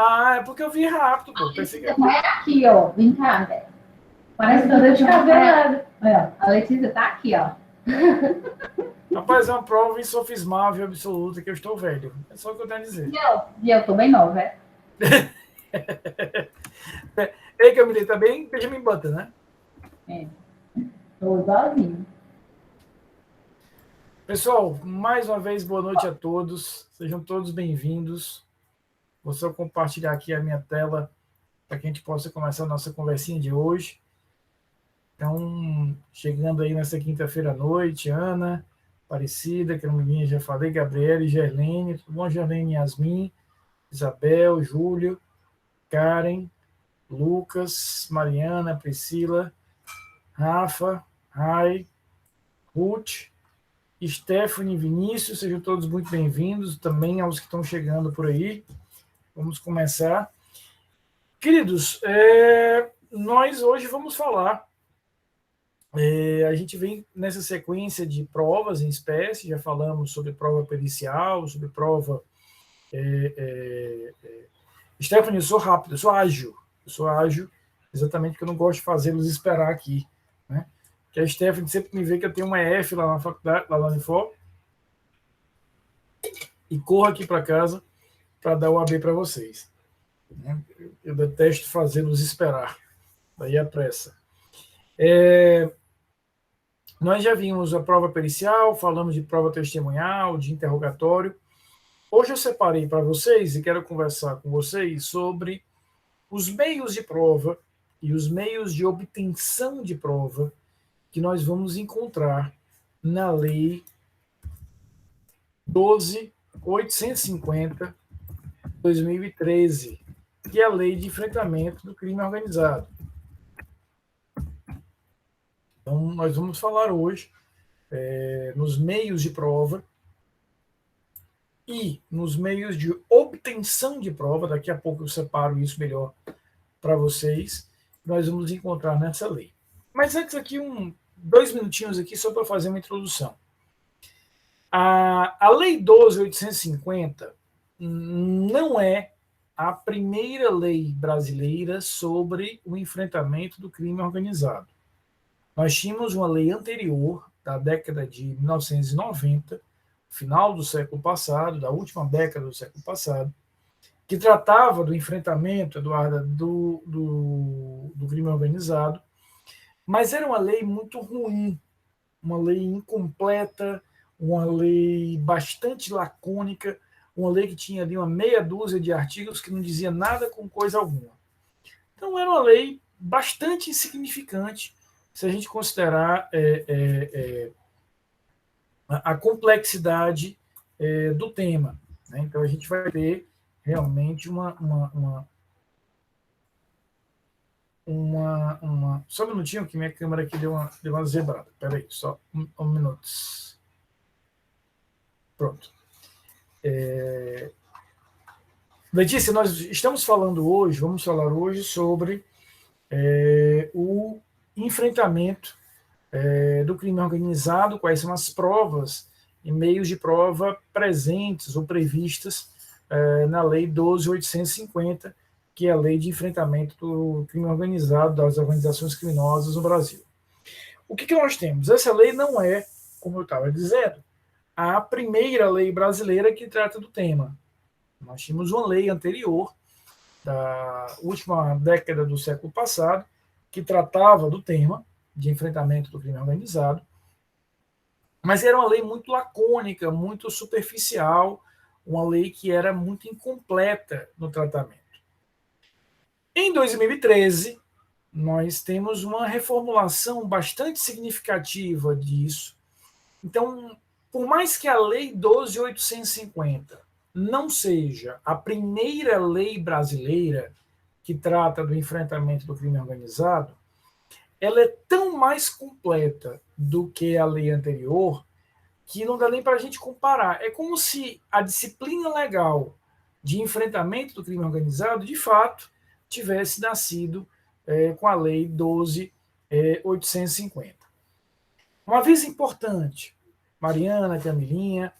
Ah, é porque eu vi rápido, pô. Pensei que... Não é aqui, ó. Vem cá, velho. Parece que eu tô descabelada. Olha, a Letícia tá aqui, ó. Rapaz, é uma prova insofismável absoluta que eu estou velho. É só o que eu tenho a dizer. E eu tô bem nova, é? Ei, Camille, tá bem? Benjamin Button, né? É. Tô igualzinho. Pessoal, mais uma vez, boa noite a todos. Sejam todos bem-vindos. Vou só compartilhar aqui a minha tela para que a gente possa começar a nossa conversinha de hoje. Então, chegando aí nessa quinta-feira à noite, Ana, Aparecida, Camilinha, já falei, Gabriele, Gerlene, tudo bom, Gerlene, Yasmin, Isabel, Júlio, Karen, Lucas, Mariana, Priscila, Rafa, Rai, Ruth, Stephanie, Vinícius, sejam todos muito bem-vindos, também aos que estão chegando por aí. Vamos começar. Queridos, nós hoje vamos falar. A gente vem nessa sequência de provas em espécie, já falamos sobre prova pericial, sobre prova. Stephanie, eu sou rápido, eu sou ágil, exatamente porque eu não gosto de fazê-los esperar aqui. Né? Que a Stephanie sempre me vê que eu tenho uma F lá na faculdade, lá na Unifor, e corro aqui para casa para dar o AB para vocês. Né? Eu detesto fazê-los esperar, daí a pressa. Nós já vimos a prova pericial, falamos de prova testemunhal, de interrogatório. Hoje eu separei para vocês e quero conversar com vocês sobre os meios de prova e os meios de obtenção de prova que nós vamos encontrar na Lei 12.850 de 2013, que é a Lei de Enfrentamento do Crime Organizado. Então, nós vamos falar hoje nos meios de prova e nos meios de obtenção de prova. Daqui a pouco eu separo isso melhor para vocês. Nós vamos encontrar nessa lei. Mas antes aqui, 2 minutinhos aqui só para fazer uma introdução. A Lei 12.850 não é a primeira lei brasileira sobre o enfrentamento do crime organizado. Nós tínhamos uma lei anterior, da década de 1990, final do século passado, da última década do século passado, que tratava do enfrentamento, Eduarda, do crime organizado, mas era uma lei muito ruim, uma lei incompleta, uma lei bastante lacônica, uma lei que tinha ali uma meia dúzia de artigos que não dizia nada com coisa alguma. Então era uma lei bastante insignificante se a gente considerar a complexidade do tema. Né? Então a gente vai ter realmente só um minutinho que minha câmera aqui deu uma zebrada. Espera aí, só um minuto. Pronto. Letícia, nós estamos falando hoje, vamos falar hoje sobre o enfrentamento do crime organizado, quais são as provas e meios de prova presentes ou previstas na Lei 12.850, que é a Lei de Enfrentamento do Crime Organizado, das organizações criminosas no Brasil. O que nós temos? Essa lei não é, como eu estava dizendo, a primeira lei brasileira que trata do tema. Nós tínhamos uma lei anterior, da última década do século passado, que tratava do tema de enfrentamento do crime organizado, mas era uma lei muito lacônica, muito superficial, uma lei que era muito incompleta no tratamento. Em 2013, nós temos uma reformulação bastante significativa disso. Então, por mais que a Lei 12.850 não seja a primeira lei brasileira que trata do enfrentamento do crime organizado, ela é tão mais completa do que a lei anterior que não dá nem para a gente comparar. É como se a disciplina legal de enfrentamento do crime organizado, de fato, tivesse nascido com a Lei 12.850. Um aviso importante, Mariana, Camilinha,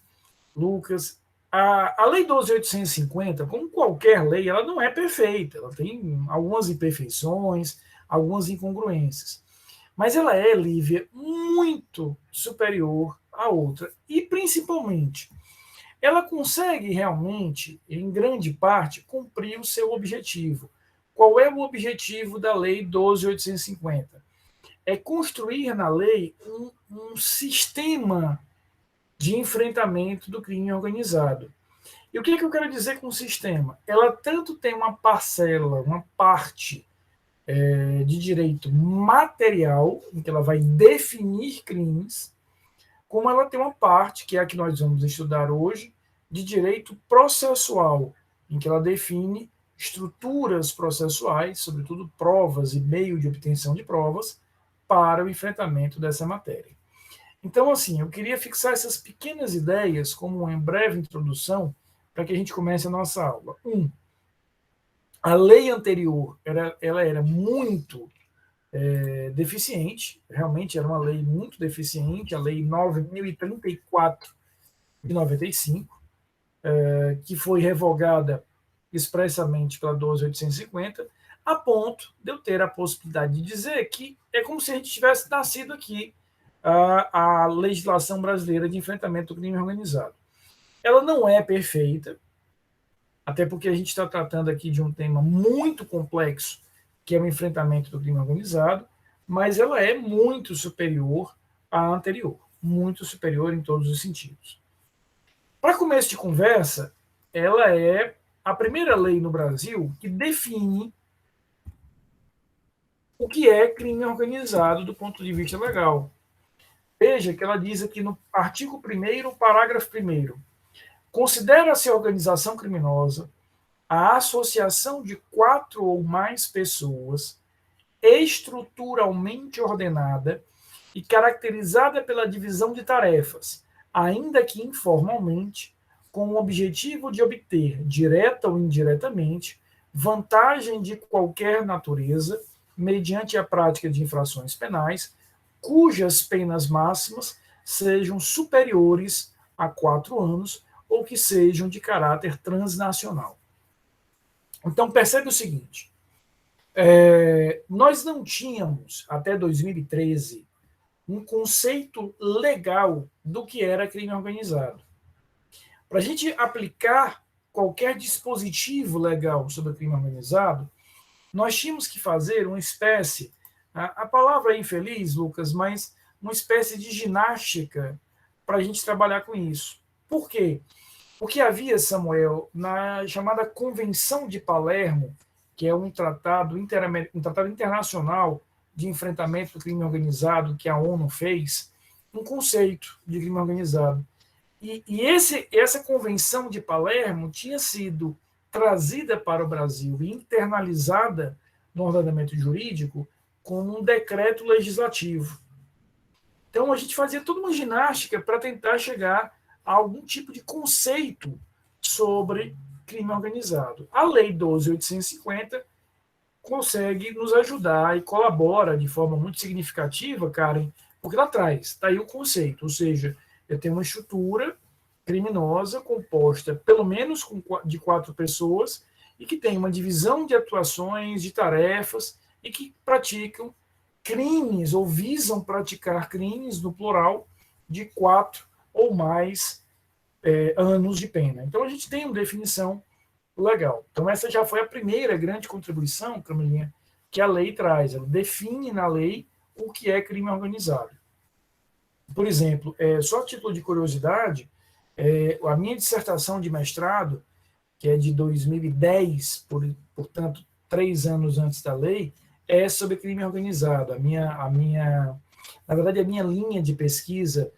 Lucas, A Lei 12.850, como qualquer lei, ela não é perfeita, ela tem algumas imperfeições, algumas incongruências. Mas ela é, Lívia, muito superior à outra. E, principalmente, ela consegue realmente, em grande parte, cumprir o seu objetivo. Qual é o objetivo da Lei 12.850? É construir na lei um sistema de enfrentamento do crime organizado. E o que eu quero dizer com o sistema? Ela tanto tem uma parcela, uma parte de direito material, em que ela vai definir crimes, como ela tem uma parte, que é a que nós vamos estudar hoje, de direito processual, em que ela define estruturas processuais, sobretudo provas e meio de obtenção de provas, para o enfrentamento dessa matéria. Então, assim, eu queria fixar essas pequenas ideias como uma breve introdução para que a gente comece a nossa aula. A lei anterior ela era muito deficiente, realmente era uma lei muito deficiente, a Lei 9.034 de 95, que foi revogada expressamente pela 12.850, a ponto de eu ter a possibilidade de dizer que é como se a gente tivesse nascido aqui a legislação brasileira de enfrentamento do crime organizado. Ela não é perfeita, até porque a gente está tratando aqui de um tema muito complexo, que é o enfrentamento do crime organizado, mas ela é muito superior à anterior, muito superior em todos os sentidos. Para começo de conversa, ela é a primeira lei no Brasil que define o que é crime organizado do ponto de vista legal. Veja que ela diz aqui no artigo 1º, parágrafo 1º, considera-se organização criminosa a associação de 4 ou mais pessoas estruturalmente ordenada e caracterizada pela divisão de tarefas, ainda que informalmente, com o objetivo de obter, direta ou indiretamente, vantagem de qualquer natureza, mediante a prática de infrações penais, cujas penas máximas sejam superiores a 4 anos ou que sejam de caráter transnacional. Então, percebe o seguinte, nós não tínhamos, até 2013, um conceito legal do que era crime organizado. Para a gente aplicar qualquer dispositivo legal sobre crime organizado, nós tínhamos que fazer uma espécie, a palavra é infeliz, Lucas, mas uma espécie de ginástica para a gente trabalhar com isso. Por quê? Porque havia, Samuel, na chamada Convenção de Palermo, que é um tratado internacional de enfrentamento do crime organizado que a ONU fez, um conceito de crime organizado. E essa Convenção de Palermo tinha sido trazida para o Brasil e internalizada no ordenamento jurídico como um decreto legislativo. Então, a gente fazia toda uma ginástica para tentar chegar a algum tipo de conceito sobre crime organizado. A Lei 12.850 consegue nos ajudar e colabora de forma muito significativa, Karen, porque ela traz, está aí o conceito, ou seja, eu tenho uma estrutura criminosa composta pelo menos de 4 pessoas e que tem uma divisão de atuações, de tarefas e que praticam crimes ou visam praticar crimes, no plural, de 4 ou mais anos de pena. Então, a gente tem uma definição legal. Então, essa já foi a primeira grande contribuição, Camilinha, que a lei traz. Ela define na lei o que é crime organizado. Por exemplo, só a título de curiosidade, a minha dissertação de mestrado, que é de 2010, portanto, 3 anos antes da lei, é sobre crime organizado. Na verdade, a minha linha de pesquisa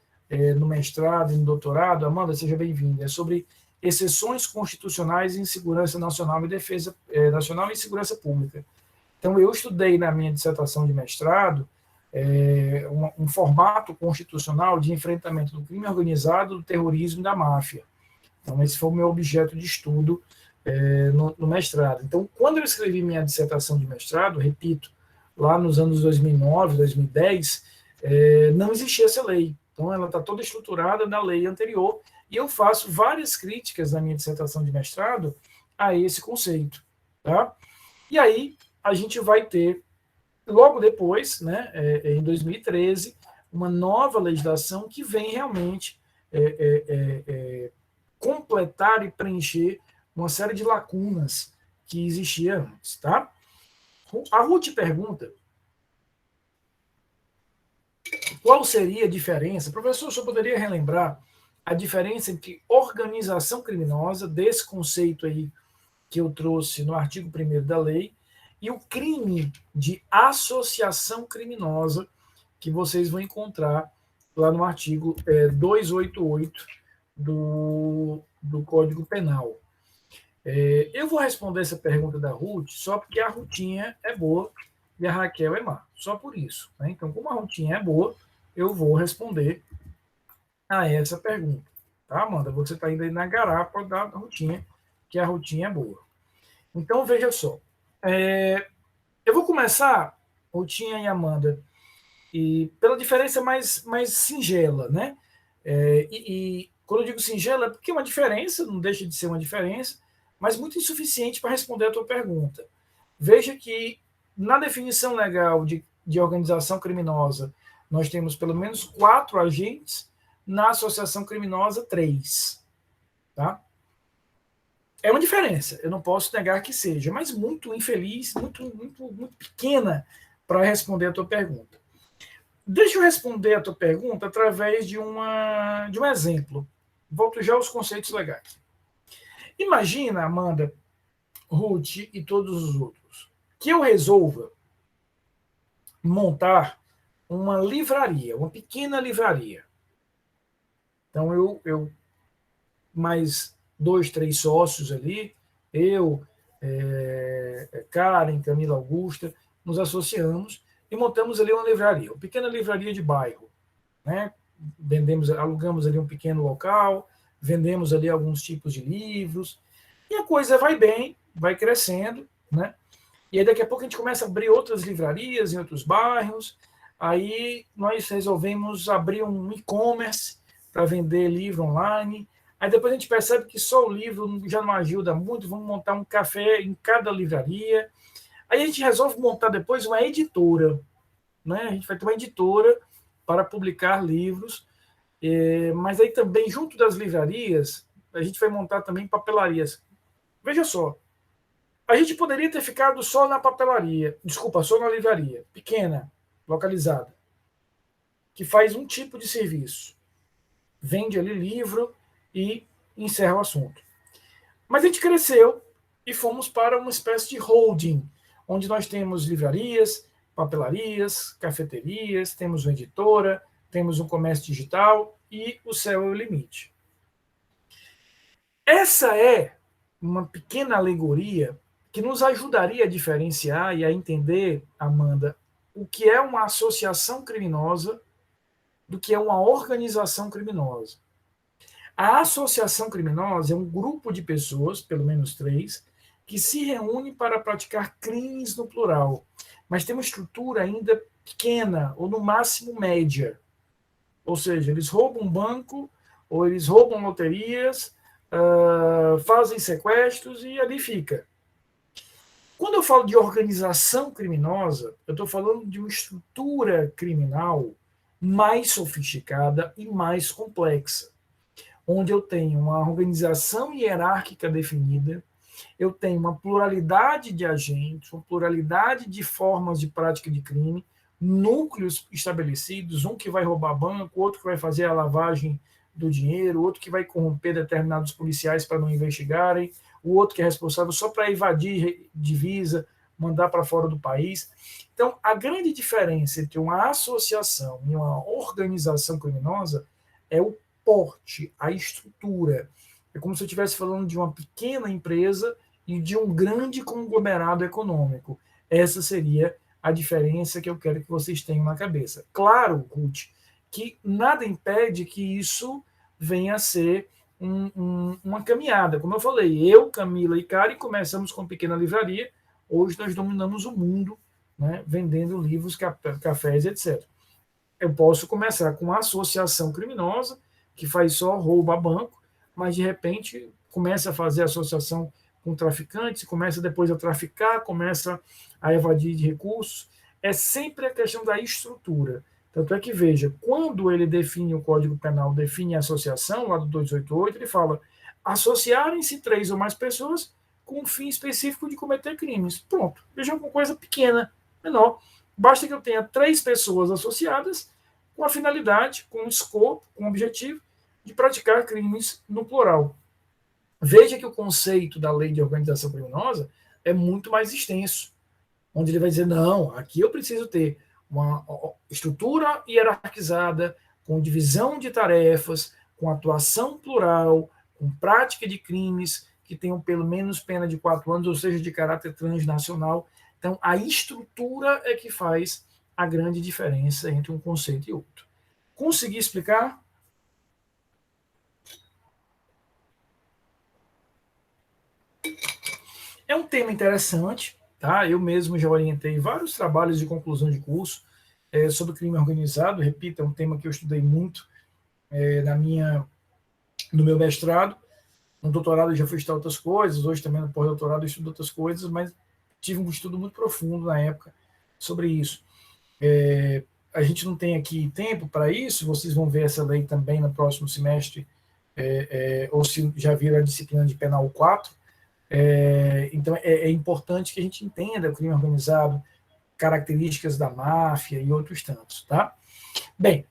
no mestrado e no doutorado, Amanda, seja bem-vinda, é sobre exceções constitucionais em segurança nacional e defesa nacional e segurança pública. Então, eu estudei na minha dissertação de mestrado um formato constitucional de enfrentamento do crime organizado, do terrorismo e da máfia. Então, esse foi o meu objeto de estudo no mestrado. Então, quando eu escrevi minha dissertação de mestrado, repito, lá nos anos 2009, 2010, não existia essa lei. Então, ela está toda estruturada na lei anterior E eu faço várias críticas na minha dissertação de mestrado a esse conceito. Tá? E aí a gente vai ter, logo depois, né, em 2013, uma nova legislação que vem realmente completar e preencher uma série de lacunas que existia antes. Tá? A Ruth pergunta qual seria a diferença. Professor, o senhor poderia relembrar a diferença entre organização criminosa, desse conceito aí que eu trouxe no artigo 1º da lei, e o crime de associação criminosa, que vocês vão encontrar lá no artigo 288 do Código Penal. Eu vou responder essa pergunta da Ruth só porque a Rutinha é boa e a Raquel é má. Só por isso. Né? Então, como a Rutinha é boa, eu vou responder a essa pergunta. Tá, Amanda? Você está indo aí na garapa da Rutinha, que a Rutinha é boa. Então, veja só. Eu vou começar, Rutinha e Amanda, e pela diferença mais singela, né? E quando eu digo singela, é porque é uma diferença, não deixa de ser uma diferença, mas muito insuficiente para responder a tua pergunta. Veja que na definição legal de organização criminosa, nós temos pelo menos 4 agentes, na associação criminosa 3. Tá? É uma diferença, eu não posso negar que seja, mas muito infeliz, muito pequena para responder a tua pergunta. Deixa eu responder a tua pergunta através de um exemplo. Volto já aos conceitos legais. Imagina, Amanda, Ruth e todos os outros, que eu resolva montar uma livraria, uma pequena livraria. Então, eu mais 2, 3 sócios ali, eu, Karen, Camila Augusta, nos associamos e montamos ali uma livraria, uma pequena livraria de bairro. Né? Alugamos ali um pequeno local, vendemos ali alguns tipos de livros, e a coisa vai bem, vai crescendo, né? E aí daqui a pouco a gente começa a abrir outras livrarias em outros bairros, aí nós resolvemos abrir um e-commerce para vender livro online, aí depois a gente percebe que só o livro já não ajuda muito, vamos montar um café em cada livraria, aí a gente resolve montar depois uma editora, né? A gente vai ter uma editora para publicar livros, mas aí também, junto das livrarias, a gente vai montar também papelarias. Veja só, a gente poderia ter ficado só na papelaria, desculpa, só na livraria, pequena, localizada, que faz um tipo de serviço. Vende ali livro e encerra o assunto. Mas a gente cresceu e fomos para uma espécie de holding, onde nós temos livrarias, papelarias, cafeterias, temos uma editora, temos um comércio digital e o céu é o limite. Essa é uma pequena alegoria que nos ajudaria a diferenciar e a entender, Amanda, o que é uma associação criminosa do que é uma organização criminosa. A associação criminosa é um grupo de pessoas, pelo menos 3, que se reúnem para praticar crimes no plural, mas tem uma estrutura ainda pequena, ou no máximo média. Ou seja, eles roubam um banco, ou eles roubam loterias, fazem sequestros e ali fica. Quando eu falo de organização criminosa, eu estou falando de uma estrutura criminal mais sofisticada e mais complexa, onde eu tenho uma organização hierárquica definida, eu tenho uma pluralidade de agentes, uma pluralidade de formas de prática de crime, núcleos estabelecidos, um que vai roubar banco, outro que vai fazer a lavagem do dinheiro, outro que vai corromper determinados policiais para não investigarem, o outro que é responsável só para evadir divisa, mandar para fora do país. Então, a grande diferença entre uma associação e uma organização criminosa é o porte, a estrutura. É como se eu estivesse falando de uma pequena empresa e de um grande conglomerado econômico. Essa seria a diferença que eu quero que vocês tenham na cabeça. Claro, Ruth, que nada impede que isso venha a ser uma caminhada. Como eu falei, eu, Camila e Karen começamos com pequena livraria, hoje nós dominamos o mundo, né, vendendo livros, cafés, etc. Eu posso começar com uma associação criminosa, que faz só roubo a banco, mas de repente começa a fazer associação com traficantes, começa depois a traficar, começa a evadir de recursos. É sempre a questão da estrutura. Tanto é que, veja, quando ele define o Código Penal, define a associação, lá do 288, ele fala associarem-se 3 ou mais pessoas com um fim específico de cometer crimes. Pronto. Veja uma coisa pequena, menor. Basta que eu tenha 3 pessoas associadas com a finalidade, com o escopo, com o objetivo de praticar crimes no plural. Veja que o conceito da lei de organização criminosa é muito mais extenso, onde ele vai dizer, não, aqui eu preciso ter uma estrutura hierarquizada, com divisão de tarefas, com atuação plural, com prática de crimes que tenham pelo menos pena de 4 anos, ou seja, de caráter transnacional. Então, a estrutura é que faz a grande diferença entre um conceito e outro. Consegui explicar? É um tema interessante, tá? Eu mesmo já orientei vários trabalhos de conclusão de curso sobre crime organizado. Repito, é um tema que eu estudei muito no meu mestrado. No doutorado eu já fui estudar outras coisas, hoje também no pós-doutorado eu estudo outras coisas, mas tive um estudo muito profundo na época sobre isso. A gente não tem aqui tempo para isso, vocês vão ver essa lei também no próximo semestre, ou se já viram a disciplina de penal 4. Então é importante que a gente entenda o crime organizado, características da máfia e outros tantos, tá? Bem,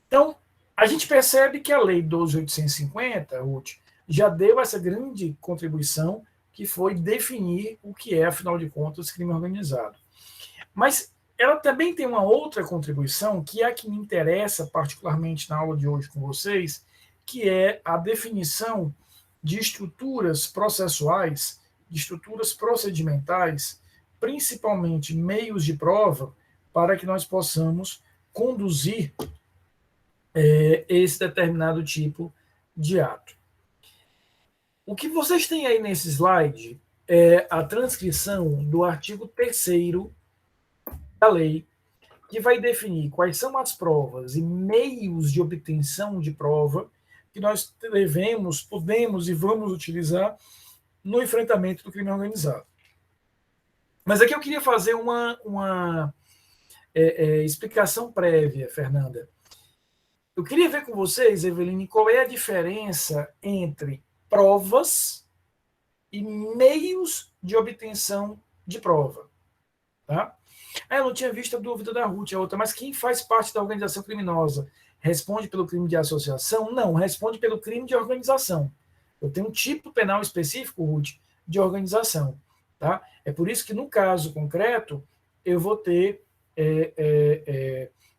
então a gente percebe que a lei 12.850, Ruth, já deu essa grande contribuição, que foi definir o que é, afinal de contas, crime organizado. Mas ela também tem uma outra contribuição, que é a que me interessa particularmente na aula de hoje com vocês, que é a definição de estruturas processuais, de estruturas procedimentais, principalmente meios de prova, para que nós possamos conduzir esse determinado tipo de ato. O que vocês têm aí nesse slide é a transcrição do artigo 3º da lei, que vai definir quais são as provas e meios de obtenção de prova que nós devemos, podemos e vamos utilizar no enfrentamento do crime organizado. Mas aqui eu queria fazer uma explicação prévia, Fernanda. Eu queria ver com vocês, Eveline, qual é a diferença entre provas e meios de obtenção de prova. Tá? Eu não tinha visto a dúvida da Ruth, a outra, mas quem faz parte da organização criminosa responde pelo crime de associação? Não, responde pelo crime de organização. Eu tenho um tipo penal específico, Ruth, de organização. Tá? É por isso que, no caso concreto, eu vou ter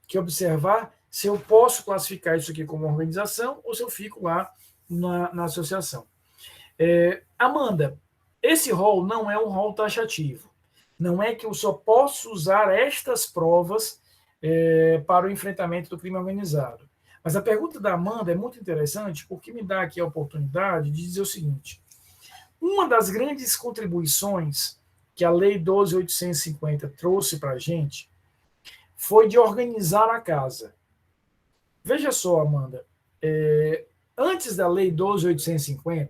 que observar se eu posso classificar isso aqui como organização ou se eu fico lá na associação. Amanda, esse rol não é um rol taxativo. Não é que eu só posso usar estas provas para o enfrentamento do crime organizado. Mas a pergunta da Amanda é muito interessante, porque me dá aqui a oportunidade de dizer o seguinte: uma das grandes contribuições que a Lei 12.850 trouxe para a gente foi de organizar a casa. Veja só, Amanda, antes da Lei 12.850,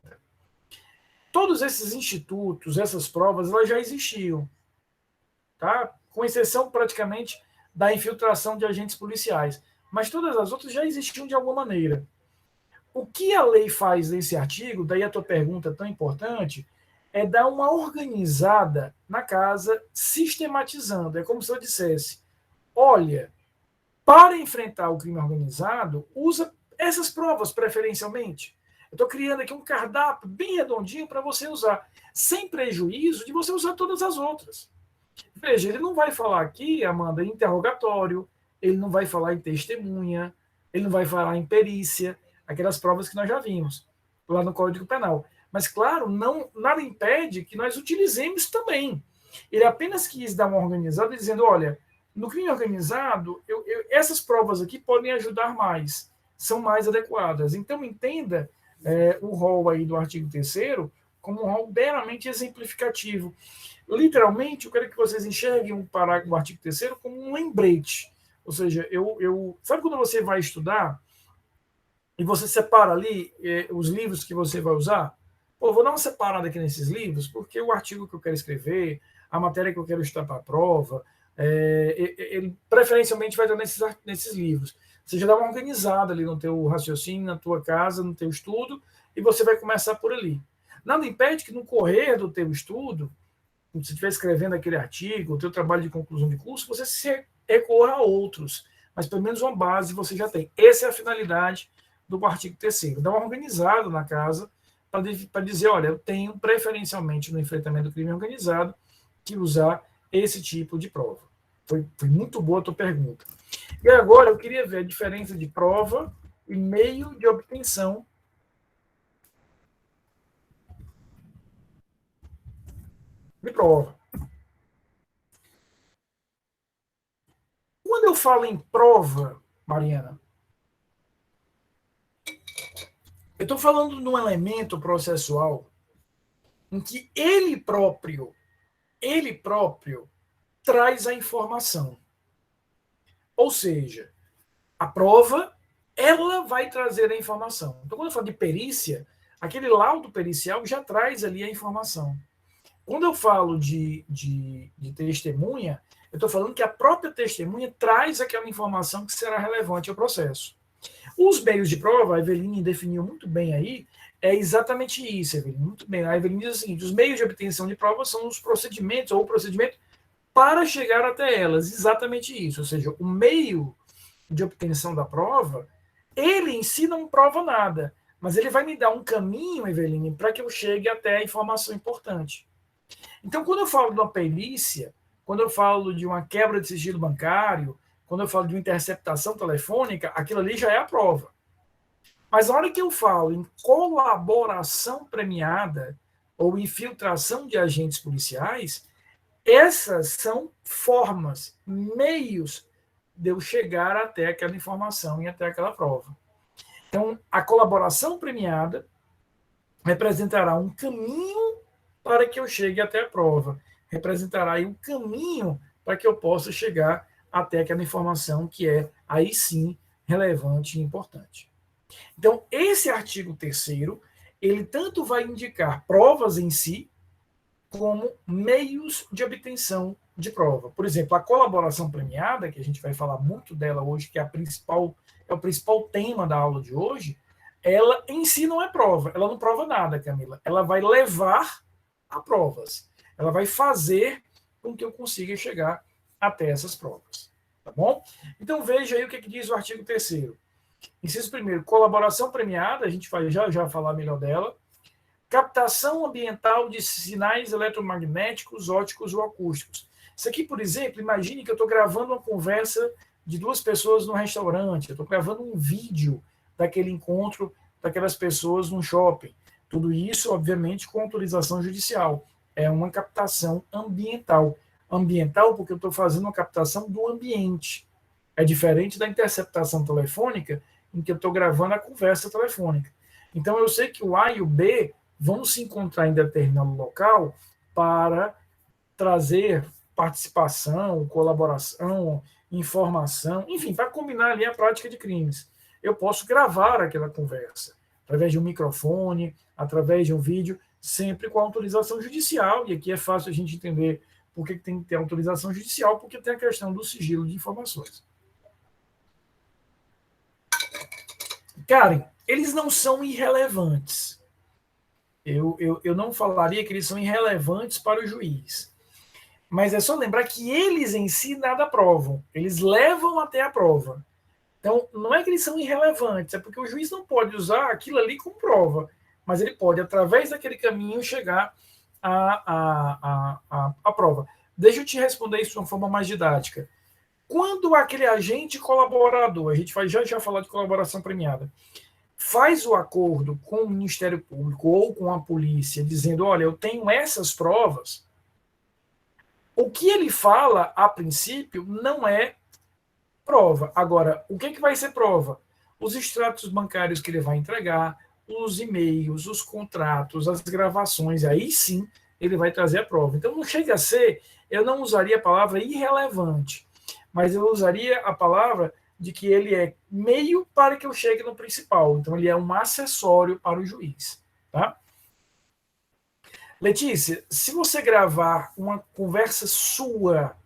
todos esses institutos, essas provas, elas já existiam, tá? Com exceção praticamente da infiltração de agentes policiais. Mas todas as outras já existiam de alguma maneira. O que a lei faz nesse artigo, daí a tua pergunta tão importante, é dar uma organizada na casa, sistematizando. É como se eu dissesse, olha, para enfrentar o crime organizado, usa essas provas preferencialmente. Eu estou criando aqui um cardápio bem redondinho para você usar, sem prejuízo de você usar todas as outras. Veja, ele não vai falar aqui, Amanda, em interrogatório, ele não vai falar em testemunha, ele não vai falar em perícia, aquelas provas que nós já vimos lá no Código Penal. Mas, claro, nada impede que nós utilizemos também. Ele apenas quis dar uma organizada dizendo, olha, no crime organizado, essas provas aqui podem ajudar mais, são mais adequadas. Então, entenda o rol aí do artigo 3º como um rol meramente exemplificativo. Literalmente, eu quero que vocês enxerguem um parágrafo do artigo 3º como um lembrete. Ou seja, sabe quando você vai estudar e você separa ali os livros que você vai usar. Pô, vou dar uma separada aqui nesses livros, porque o artigo que eu quero escrever, a matéria que eu quero estudar para a prova, ele preferencialmente vai estar nesses livros. Você já dá uma organizada ali no teu raciocínio, na tua casa, no teu estudo, e você vai começar por ali. Nada impede que no correr do teu estudo, quando você estiver escrevendo aquele artigo, o teu trabalho de conclusão de curso, você se recorra a outros, mas pelo menos uma base você já tem. Essa é a finalidade do artigo 3º. Dá uma organizada na casa para dizer, olha, eu tenho preferencialmente no enfrentamento do crime organizado que usar esse tipo de prova. Foi muito boa a tua pergunta. E agora eu queria ver a diferença de prova e meio de obtenção de prova. Quando eu falo em prova, Mariana, eu estou falando de um elemento processual em que ele próprio traz a informação. Ou seja, a prova, ela vai trazer a informação. Então, quando eu falo de perícia, aquele laudo pericial já traz ali a informação. Quando eu falo de testemunha, eu estou falando que a própria testemunha traz aquela informação que será relevante ao processo. Os meios de prova, a Eveline definiu muito bem aí, é exatamente isso, Eveline, muito bem. A Eveline diz o seguinte, os meios de obtenção de prova são os procedimentos, ou o procedimento para chegar até elas, exatamente isso. Ou seja, o meio de obtenção da prova, ele em si não prova nada, mas ele vai me dar um caminho, Eveline, para que eu chegue até a informação importante. Então, quando eu falo de uma perícia, quando eu falo de uma quebra de sigilo bancário, quando eu falo de uma interceptação telefônica, aquilo ali já é a prova. Mas na hora que eu falo em colaboração premiada ou infiltração de agentes policiais, essas são formas, meios de eu chegar até aquela informação e até aquela prova. Então, a colaboração premiada representará um caminho para que eu chegue até a prova. Representará aí um caminho para que eu possa chegar até aquela informação que é, aí sim, relevante e importante. Então, esse artigo 3º, ele tanto vai indicar provas em si, como meios de obtenção de prova. Por exemplo, a colaboração premiada, que a gente vai falar muito dela hoje, que é o principal tema da aula de hoje, ela em si não é prova, ela não prova nada, Camila. Ela vai levar a provas. Ela vai fazer com que eu consiga chegar até essas provas. Tá bom? Então veja aí o que diz o artigo 3º. Inciso 1º, colaboração premiada, a gente vai já falar melhor dela. Captação ambiental de sinais eletromagnéticos, ópticos ou acústicos. Isso aqui, por exemplo, imagine que eu estou gravando uma conversa de duas pessoas no restaurante, eu estou gravando um vídeo daquele encontro daquelas pessoas no shopping. Tudo isso, obviamente, com autorização judicial. É uma captação ambiental. Ambiental porque eu estou fazendo uma captação do ambiente. É diferente da interceptação telefônica, em que eu estou gravando a conversa telefônica. Então, eu sei que o A e o B vão se encontrar em determinado local para trazer participação, colaboração, informação, enfim, para combinar ali a prática de crimes. Eu posso gravar aquela conversa através de um microfone, através de um vídeo, sempre com autorização judicial, e aqui é fácil a gente entender por que tem que ter autorização judicial, porque tem a questão do sigilo de informações. Karen, eles não são irrelevantes. Eu não falaria que eles são irrelevantes para o juiz. Mas é só lembrar que eles em si nada provam. Eles levam até a prova. Então, não é que eles são irrelevantes, é porque o juiz não pode usar aquilo ali como prova. Mas ele pode, através daquele caminho, chegar à prova. Deixa eu te responder isso de uma forma mais didática. Quando aquele agente colaborador, a gente vai já falar de colaboração premiada, faz o acordo com o Ministério Público ou com a polícia, dizendo, olha, eu tenho essas provas, o que ele fala, a princípio, não é prova. Agora, o que vai ser prova? Os extratos bancários que ele vai entregar, os e-mails, os contratos, as gravações, aí sim ele vai trazer a prova. Então, não chega a ser, eu não usaria a palavra irrelevante, mas eu usaria a palavra de que ele é meio para que eu chegue no principal. Então, ele é um acessório para o juiz. Tá? Letícia, se você gravar uma conversa sua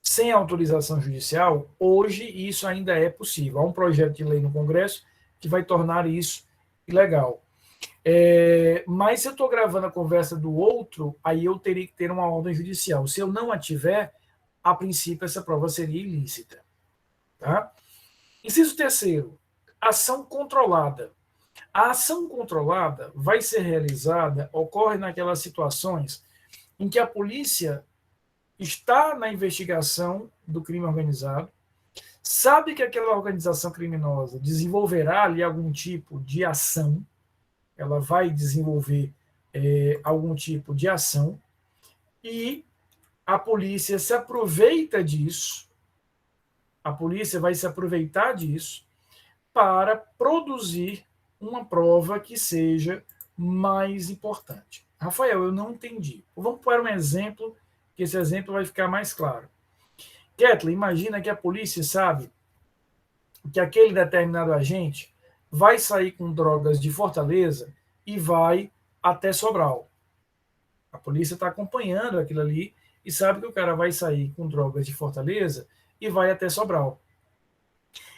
sem autorização judicial, hoje isso ainda é possível. Há um projeto de lei no Congresso que vai tornar isso ilegal. Mas se eu estou gravando a conversa do outro, aí eu teria que ter uma ordem judicial. Se eu não a tiver, a princípio essa prova seria ilícita. Tá? Inciso terceiro, ação controlada. A ação controlada vai ser realizada, ocorre naquelas situações em que a polícia está na investigação do crime organizado, sabe que aquela organização criminosa desenvolverá ali algum tipo de ação, ela vai desenvolver algum tipo de ação, e a polícia se aproveita disso, a polícia vai se aproveitar disso para produzir uma prova que seja mais importante. Rafael, eu não entendi. Vamos pôr um exemplo, que esse exemplo vai ficar mais claro. Kathleen, imagina que a polícia sabe que aquele determinado agente vai sair com drogas de Fortaleza e vai até Sobral. A polícia está acompanhando aquilo ali e sabe que o cara vai sair com drogas de Fortaleza e vai até Sobral.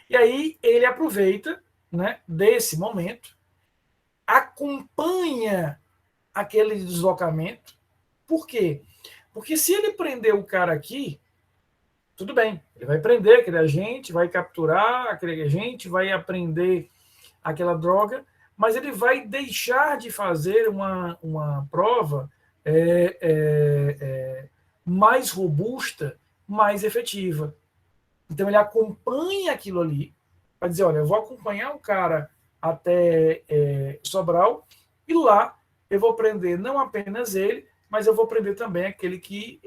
E aí ele aproveita, né, desse momento, acompanha aquele deslocamento. Por quê? Porque se ele prender o cara aqui, tudo bem, ele vai prender aquele agente, vai capturar aquele agente, vai apreender aquela droga, mas ele vai deixar de fazer uma prova mais robusta, mais efetiva. Então ele acompanha aquilo ali, para dizer, olha, eu vou acompanhar o cara até Sobral, e lá eu vou prender não apenas ele, mas eu vou prender também aquele que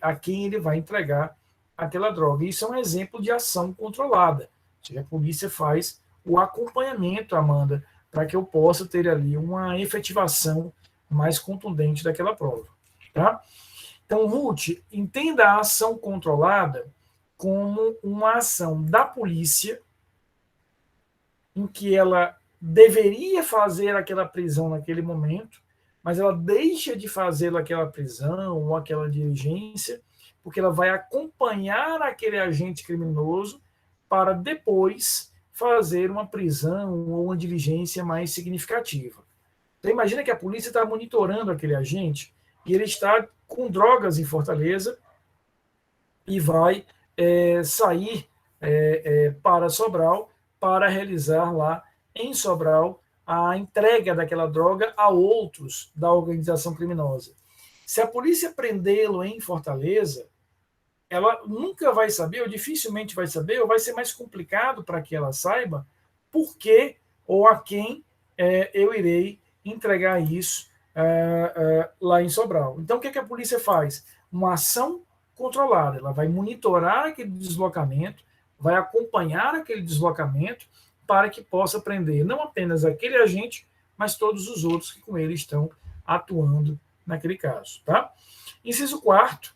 a quem ele vai entregar aquela droga. Isso é um exemplo de ação controlada. Ou seja, a polícia faz o acompanhamento, Amanda, para que eu possa ter ali uma efetivação mais contundente daquela prova. Tá? Então, Ruth, entenda a ação controlada como uma ação da polícia em que ela deveria fazer aquela prisão naquele momento, mas ela deixa de fazer aquela prisão ou aquela diligência, porque ela vai acompanhar aquele agente criminoso para depois fazer uma prisão ou uma diligência mais significativa. Então, imagina que a polícia está monitorando aquele agente e ele está com drogas em Fortaleza e vai sair para Sobral para realizar lá em Sobral a entrega daquela droga a outros da organização criminosa. Se a polícia prendê-lo em Fortaleza, ela nunca vai saber, ou dificilmente vai saber, ou vai ser mais complicado para que ela saiba por que ou a quem eu irei entregar isso lá em Sobral. Então, o que a polícia faz? Uma ação controlada. Ela vai monitorar aquele deslocamento, vai acompanhar aquele deslocamento para que possa prender não apenas aquele agente, mas todos os outros que com ele estão atuando naquele caso. Tá? Inciso 4º,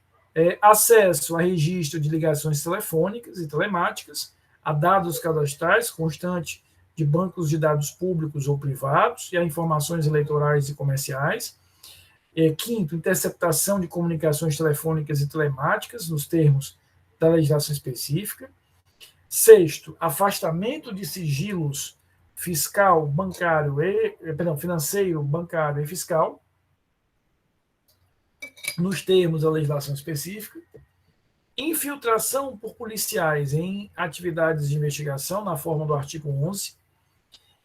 acesso a registro de ligações telefônicas e telemáticas, a dados cadastrais constante de bancos de dados públicos ou privados e a informações eleitorais e comerciais. 5º, interceptação de comunicações telefônicas e telemáticas nos termos da legislação específica. 6º, afastamento de sigilos fiscal, bancário financeiro, bancário e fiscal nos termos da legislação específica. Infiltração por policiais em atividades de investigação na forma do artigo 11.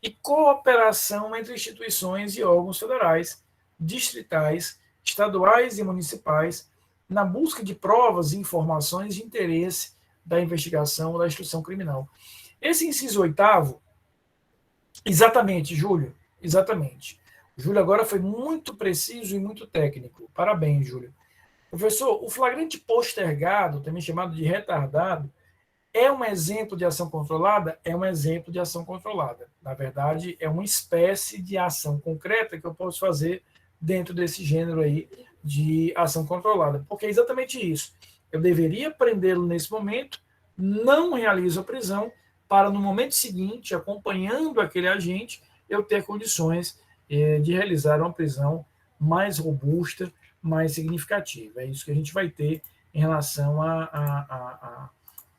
E cooperação entre instituições e órgãos federais, distritais, estaduais e municipais na busca de provas e informações de interesse da investigação ou da instrução criminal. Esse inciso 8º, exatamente, Júlio, exatamente. Júlio agora foi muito preciso e muito técnico. Parabéns, Júlio. Professor, o flagrante postergado, também chamado de retardado, é um exemplo de ação controlada? É um exemplo de ação controlada. Na verdade, é uma espécie de ação concreta que eu posso fazer dentro desse gênero aí de ação controlada. Porque é exatamente isso. Eu deveria prendê-lo nesse momento, não realizo a prisão, para no momento seguinte, acompanhando aquele agente, eu ter condições de realizar uma prisão mais robusta, mais significativa. É isso que a gente vai ter em relação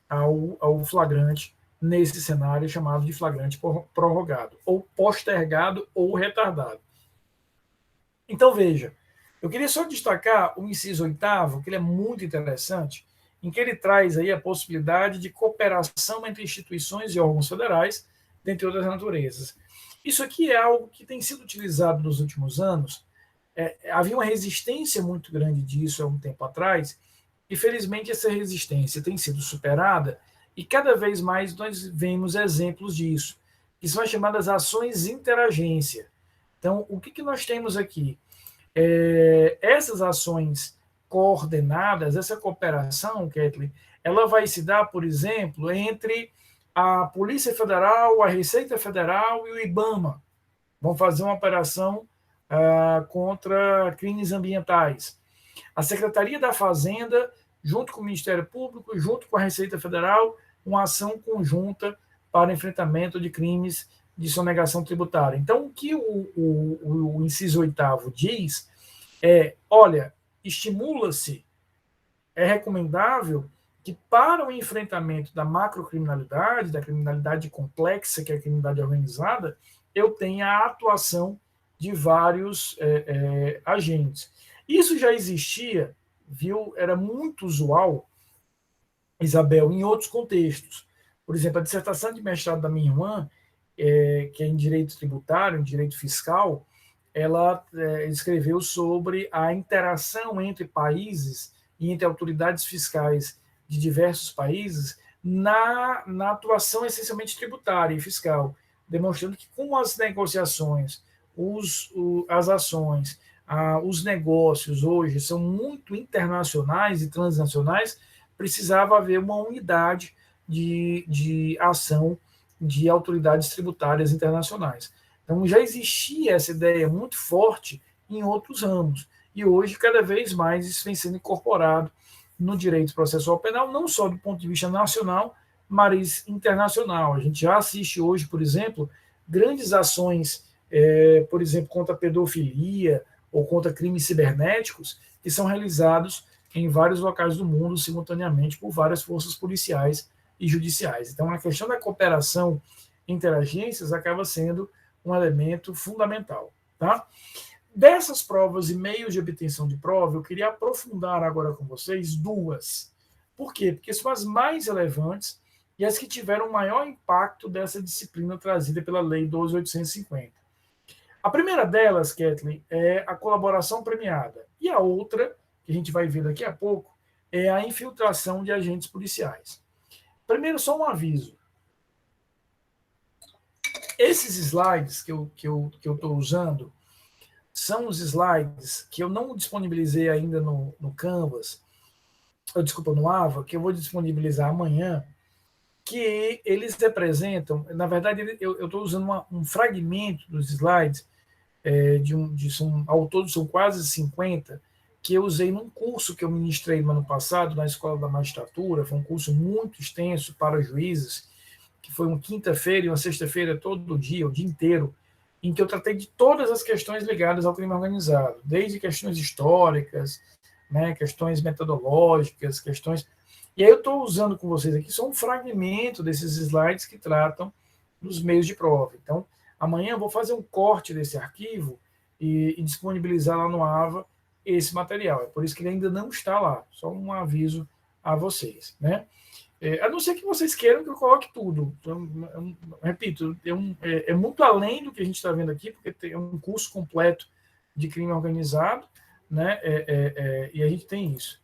ao flagrante nesse cenário chamado de flagrante prorrogado, ou postergado ou retardado. Então, veja, eu queria só destacar o inciso 8º, que ele é muito interessante, em que ele traz aí a possibilidade de cooperação entre instituições e órgãos federais, dentre outras naturezas. Isso aqui é algo que tem sido utilizado nos últimos anos. Havia uma resistência muito grande disso há um tempo atrás, e felizmente essa resistência tem sido superada, e cada vez mais nós vemos exemplos disso, que são as chamadas ações interagência. Então, o que nós temos aqui? Essas ações coordenadas, essa cooperação, Kathleen, ela vai se dar, por exemplo, entre a Polícia Federal, a Receita Federal e o IBAMA. Vão fazer uma operação contra crimes ambientais. A Secretaria da Fazenda, junto com o Ministério Público, junto com a Receita Federal, uma ação conjunta para enfrentamento de crimes de sonegação tributária. Então, o que o inciso 8º diz olha, estimula-se, é recomendável que para o enfrentamento da macrocriminalidade, da criminalidade complexa, que é a criminalidade organizada, eu tenha a atuação de vários agentes. Isso já existia, viu? Era muito usual, Isabel, em outros contextos. Por exemplo, a dissertação de mestrado da minha irmã, que é em direito tributário, em direito fiscal, ela escreveu sobre a interação entre países e entre autoridades fiscais de diversos países na atuação essencialmente tributária e fiscal, demonstrando que com as negociações, as ações, os negócios hoje são muito internacionais e transnacionais, precisava haver uma unidade de ação de autoridades tributárias internacionais. Então, já existia essa ideia muito forte em outros ramos, e hoje, cada vez mais, isso vem sendo incorporado no direito processual penal, não só do ponto de vista nacional, mas internacional. A gente já assiste hoje, por exemplo, grandes ações, por exemplo, contra a pedofilia ou contra crimes cibernéticos, que são realizados em vários locais do mundo simultaneamente por várias forças policiais e judiciais. Então, a questão da cooperação interagências acaba sendo um elemento fundamental. Tá? Dessas provas e meios de obtenção de prova, eu queria aprofundar agora com vocês duas. Por quê? Porque são as mais relevantes e as que tiveram o maior impacto dessa disciplina trazida pela Lei 12.850. A primeira delas, Kathleen, é a colaboração premiada. E a outra, que a gente vai ver daqui a pouco, é a infiltração de agentes policiais. Primeiro, só um aviso. Esses slides que eu estou usando são os slides que eu não disponibilizei ainda no Canvas, desculpa, no AVA, que eu vou disponibilizar amanhã, que eles representam, na verdade, eu estou usando um fragmento dos slides, ao todo são quase 50, que eu usei num curso que eu ministrei no ano passado na Escola da Magistratura. Foi um curso muito extenso para juízes, que foi uma quinta-feira e uma sexta-feira todo dia, o dia inteiro, em que eu tratei de todas as questões ligadas ao crime organizado, desde questões históricas, né, questões metodológicas, questões... E aí eu estou usando com vocês aqui só um fragmento desses slides que tratam dos meios de prova. Então, amanhã eu vou fazer um corte desse arquivo e disponibilizar lá no AVA esse material. É por isso que ele ainda não está lá. Só um aviso a vocês, né? A não ser que vocês queiram que eu coloque tudo. Então, repito, é muito além do que a gente está vendo aqui, porque tem um curso completo de crime organizado, né? E a gente tem isso.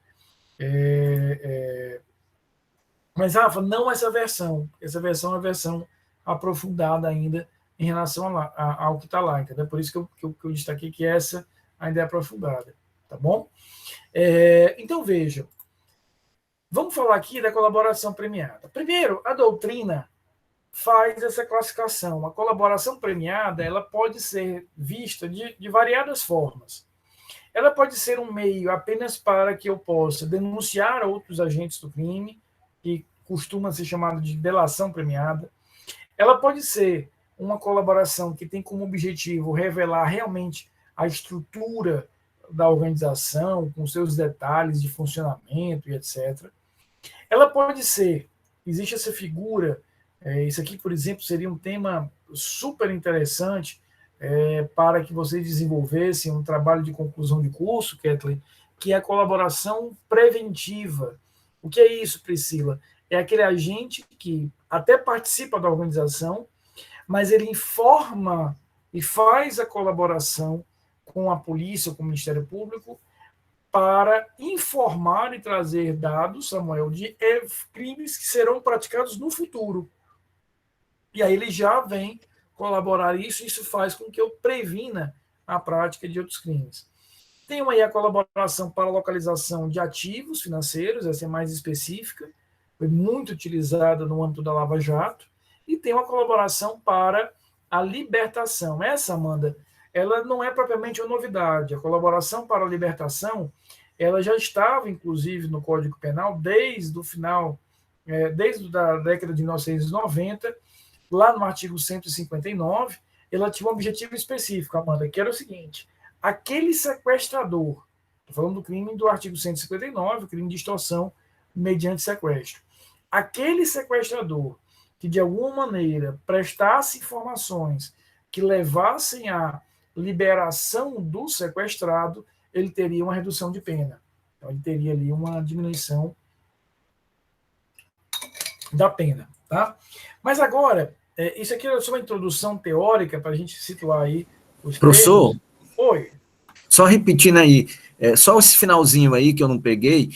Mas, Rafa, não essa versão. Essa versão é a versão aprofundada ainda em relação ao que está lá, entendeu? Por isso que eu destaquei que essa ainda é aprofundada, tá bom? Então, veja. Vamos falar aqui da colaboração premiada. Primeiro, a doutrina faz essa classificação. A colaboração premiada, ela pode ser vista de variadas formas. Ela pode ser um meio apenas para que eu possa denunciar outros agentes do crime e costuma ser chamada de delação premiada. Ela pode ser uma colaboração que tem como objetivo revelar realmente a estrutura da organização, com seus detalhes de funcionamento e etc. Ela pode ser, existe essa figura, isso aqui, por exemplo, seria um tema super interessante para que vocês desenvolvessem um trabalho de conclusão de curso, Kathleen, que é a colaboração preventiva. O que é isso, Priscila? É aquele agente que até participa da organização, mas ele informa e faz a colaboração com a polícia, com o Ministério Público, para informar e trazer dados, Samuel, de crimes que serão praticados no futuro. E aí ele já vem colaborar isso faz com que eu previna a prática de outros crimes. Tem aí a colaboração para a localização de ativos financeiros, essa é mais específica, foi muito utilizada no âmbito da Lava Jato, e tem uma colaboração para a libertação. Essa, Amanda, ela não é propriamente uma novidade. A colaboração para a libertação, ela já estava, inclusive, no Código Penal desde o final, desde a década de 1990, lá no artigo 159, ela tinha um objetivo específico, Amanda, que era o seguinte: aquele sequestrador, estou falando do crime do artigo 159, o crime de extorsão mediante sequestro, aquele sequestrador que de alguma maneira prestasse informações que levassem à liberação do sequestrado, ele teria uma redução de pena. Então, ele teria ali uma diminuição da pena. Tá? Mas agora, isso aqui é só uma introdução teórica para a gente situar aí os Professor? termos. Oi. Só repetindo aí, só esse finalzinho aí que eu não peguei,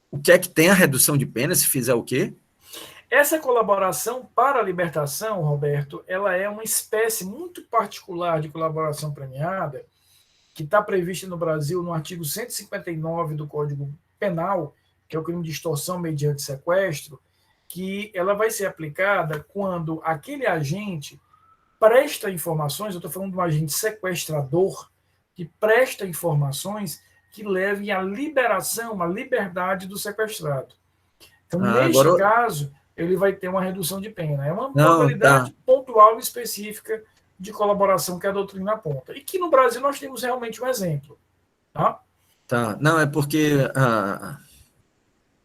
o que é que tem a redução de pena se fizer o quê? Essa colaboração para a libertação, Roberto, ela é uma espécie muito particular de colaboração premiada, que está prevista no Brasil no artigo 159 do Código Penal, que é o crime de extorsão mediante sequestro, que ela vai ser aplicada quando aquele agente presta informações, eu estou falando de um agente sequestrador, que presta informações que levem à liberação, à liberdade do sequestrado. Então, neste caso, ele vai ter uma redução de pena. É uma modalidade pontual e específica de colaboração que a doutrina aponta. E que no Brasil nós temos realmente um exemplo. Tá? Não, é porque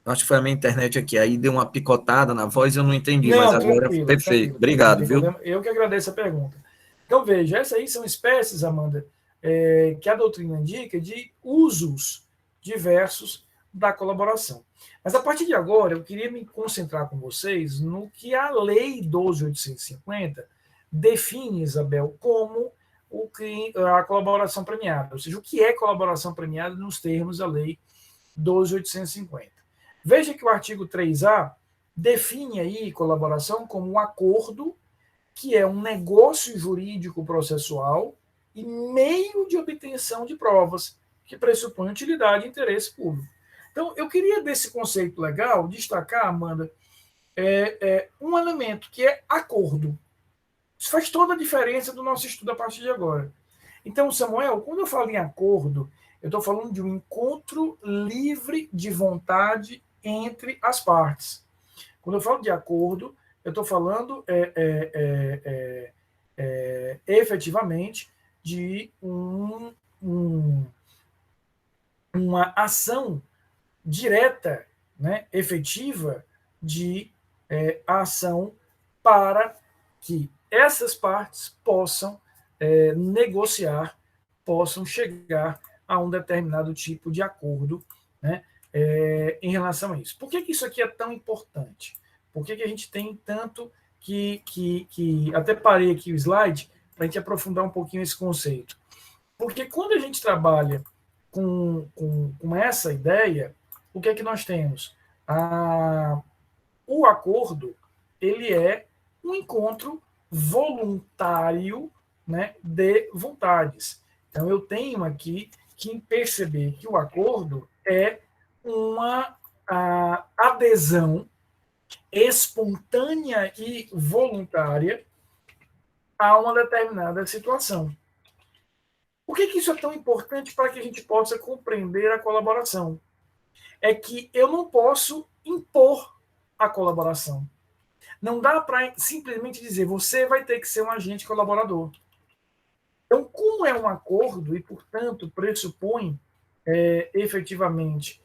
acho que foi a minha internet aqui, aí deu uma picotada na voz e eu não entendi, mas agora tranquilo, perfeito. Tranquilo, obrigado, viu? Problema. Eu que agradeço a pergunta. Então, veja, essas aí são espécies, Amanda, que a doutrina indica de usos diversos da colaboração. Mas a partir de agora, eu queria me concentrar com vocês no que a Lei 12.850 define, Isabel, como a colaboração premiada, ou seja, o que é colaboração premiada nos termos da Lei 12.850. Veja que o artigo 3A define aí colaboração como um acordo que é um negócio jurídico processual e meio de obtenção de provas que pressupõe utilidade e interesse público. Então, eu queria, desse conceito legal, destacar, Amanda, um elemento que é acordo. Isso faz toda a diferença do nosso estudo a partir de agora. Então, Samuel, quando eu falo em acordo, eu estou falando de um encontro livre de vontade entre as partes. Quando eu falo de acordo, eu estou falando efetivamente de uma ação direta, né, efetiva, de ação para que essas partes possam negociar, possam chegar a um determinado tipo de acordo, né, em relação a isso. Por que isso aqui é tão importante? Por que a gente tem tanto que até parei aqui o slide para a gente aprofundar um pouquinho esse conceito. Porque quando a gente trabalha com essa ideia, o que é que nós temos? O acordo, ele é um encontro voluntário, né, de vontades. Então, eu tenho aqui que perceber que o acordo é uma adesão espontânea e voluntária a uma determinada situação. Por que isso é tão importante para que a gente possa compreender a colaboração? É que eu não posso impor a colaboração. Não dá para simplesmente dizer, você vai ter que ser um agente colaborador. Então, como é um acordo e, portanto, pressupõe efetivamente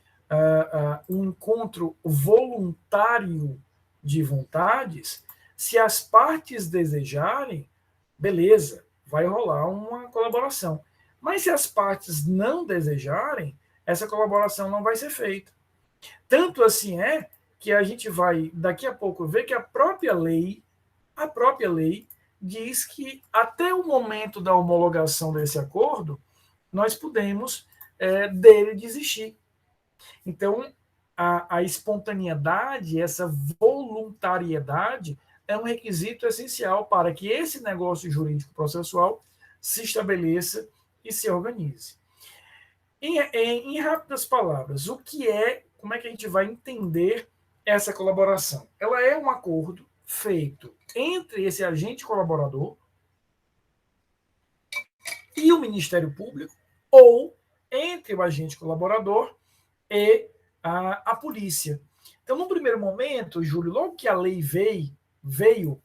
um encontro voluntário de vontades, se as partes desejarem, beleza, vai rolar uma colaboração. Mas se as partes não desejarem, essa colaboração não vai ser feita. Tanto assim é que a gente vai, daqui a pouco, ver que a própria lei diz que até o momento da homologação desse acordo, nós podemos dele desistir. Então, a espontaneidade, essa voluntariedade, é um requisito essencial para que esse negócio jurídico processual se estabeleça e se organize. Em rápidas palavras, como é que a gente vai entender essa colaboração? Ela é um acordo feito entre esse agente colaborador e o Ministério Público, ou entre o agente colaborador e a polícia. Então, no primeiro momento, Júlio, logo que a lei veio,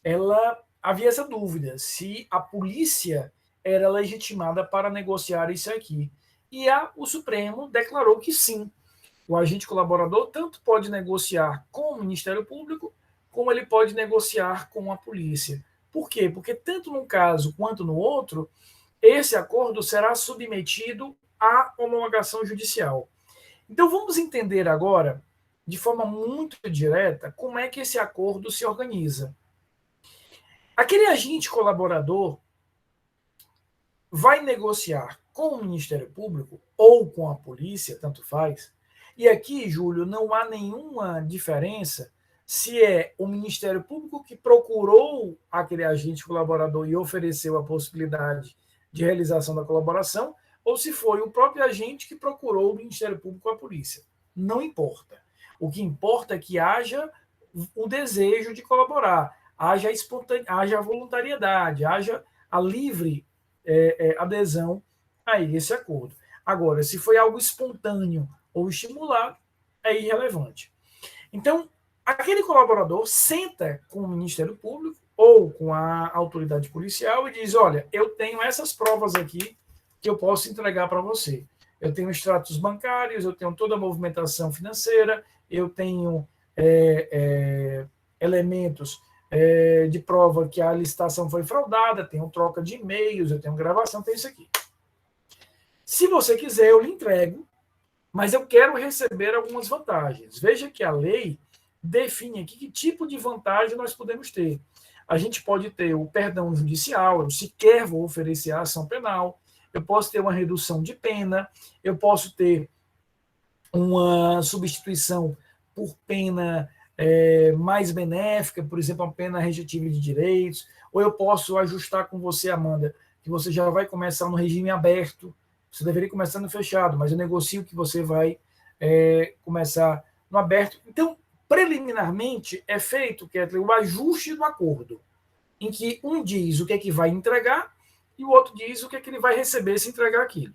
ela havia essa dúvida se a polícia era legitimada para negociar isso aqui. E o Supremo declarou que sim. O agente colaborador tanto pode negociar com o Ministério Público, como ele pode negociar com a polícia. Por quê? Porque tanto num caso quanto no outro, esse acordo será submetido à homologação judicial. Então vamos entender agora, de forma muito direta, como é que esse acordo se organiza. Aquele agente colaborador vai negociar com o Ministério Público ou com a polícia, tanto faz. E aqui, Júlio, não há nenhuma diferença se é o Ministério Público que procurou aquele agente colaborador e ofereceu a possibilidade de realização da colaboração, ou se foi o próprio agente que procurou o Ministério Público ou a polícia. Não importa. O que importa é que haja o desejo de colaborar, haja a voluntariedade, haja a livre adesão a esse acordo. Agora, se foi algo espontâneo ou estimulado, é irrelevante. Então, aquele colaborador senta com o Ministério Público ou com a autoridade policial e diz, olha, eu tenho essas provas aqui que eu posso entregar para você. Eu tenho extratos bancários, eu tenho toda a movimentação financeira, eu tenho elementos de prova que a licitação foi fraudada, tenho troca de e-mails, eu tenho gravação, tenho isso aqui. Se você quiser, eu lhe entrego, mas eu quero receber algumas vantagens. Veja que a lei define aqui que tipo de vantagem nós podemos ter. A gente pode ter o perdão judicial, eu sequer vou oferecer a ação penal, eu posso ter uma redução de pena, eu posso ter uma substituição por pena mais benéfica, por exemplo, uma pena restritiva de direitos, ou eu posso ajustar com você, Amanda, que você já vai começar no regime aberto, você deveria começar no fechado, mas eu negocio que você vai começar no aberto. Então, preliminarmente, é feito, Kathleen, o ajuste do acordo, em que um diz o que é que vai entregar e o outro diz o que é que ele vai receber se entregar aquilo.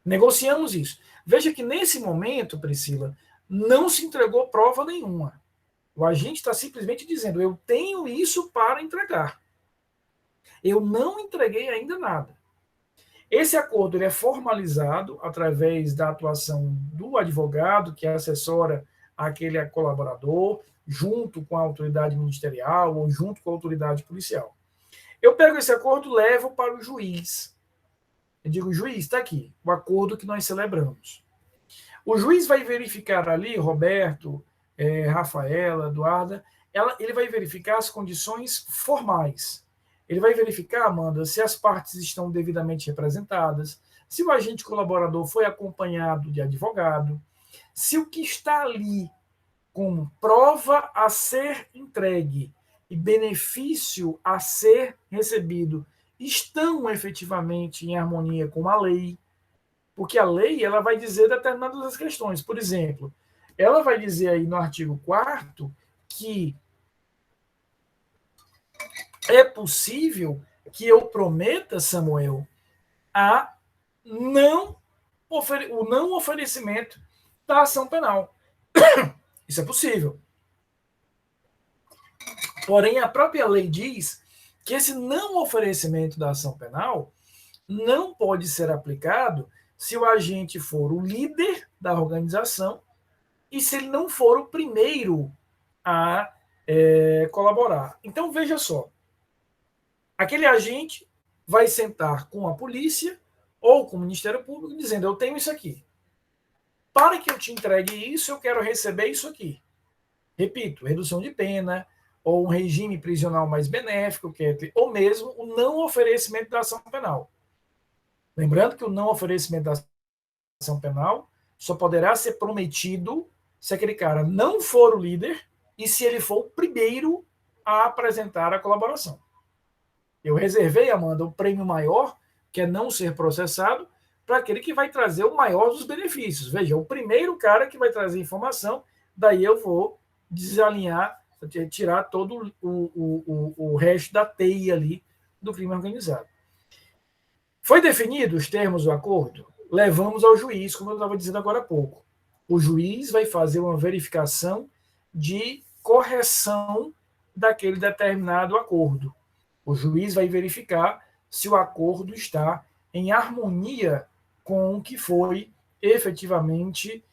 Negociamos isso. Veja que nesse momento, Priscila, não se entregou prova nenhuma. O agente está simplesmente dizendo, eu tenho isso para entregar. Eu não entreguei ainda nada. Esse acordo ele é formalizado através da atuação do advogado, que assessora aquele colaborador, junto com a autoridade ministerial ou junto com a autoridade policial. Eu pego esse acordo e levo para o juiz. Eu digo, juiz, está aqui, o acordo que nós celebramos. O juiz vai verificar ali, Roberto, Rafaela, Eduarda, ele vai verificar as condições formais. Ele vai verificar, Amanda, se as partes estão devidamente representadas, se o agente colaborador foi acompanhado de advogado, se o que está ali como prova a ser entregue e benefício a ser recebido estão efetivamente em harmonia com a lei, porque a lei ela vai dizer determinadas questões. Por exemplo, ela vai dizer aí no artigo 4º que é possível que eu prometa, Samuel, o não oferecimento da ação penal. Isso é possível. Porém, a própria lei diz que esse não oferecimento da ação penal não pode ser aplicado se o agente for o líder da organização e se ele não for o primeiro a colaborar. Então, veja só. Aquele agente vai sentar com a polícia ou com o Ministério Público dizendo, eu tenho isso aqui. Para que eu te entregue isso, eu quero receber isso aqui. Repito, redução de pena, ou um regime prisional mais benéfico, ou mesmo o não oferecimento da ação penal. Lembrando que o não oferecimento da ação penal só poderá ser prometido se aquele cara não for o líder e se ele for o primeiro a apresentar a colaboração. Eu reservei, Amanda, o prêmio maior, que é não ser processado, para aquele que vai trazer o maior dos benefícios. Veja, o primeiro cara que vai trazer informação, daí eu vou desalinhar, tirar todo o resto da teia ali do crime organizado. Foi definido os termos do acordo? Levamos ao juiz, como eu estava dizendo agora há pouco. O juiz vai fazer uma verificação de correção daquele determinado acordo. O juiz vai verificar se o acordo está em harmonia com o que foi efetivamente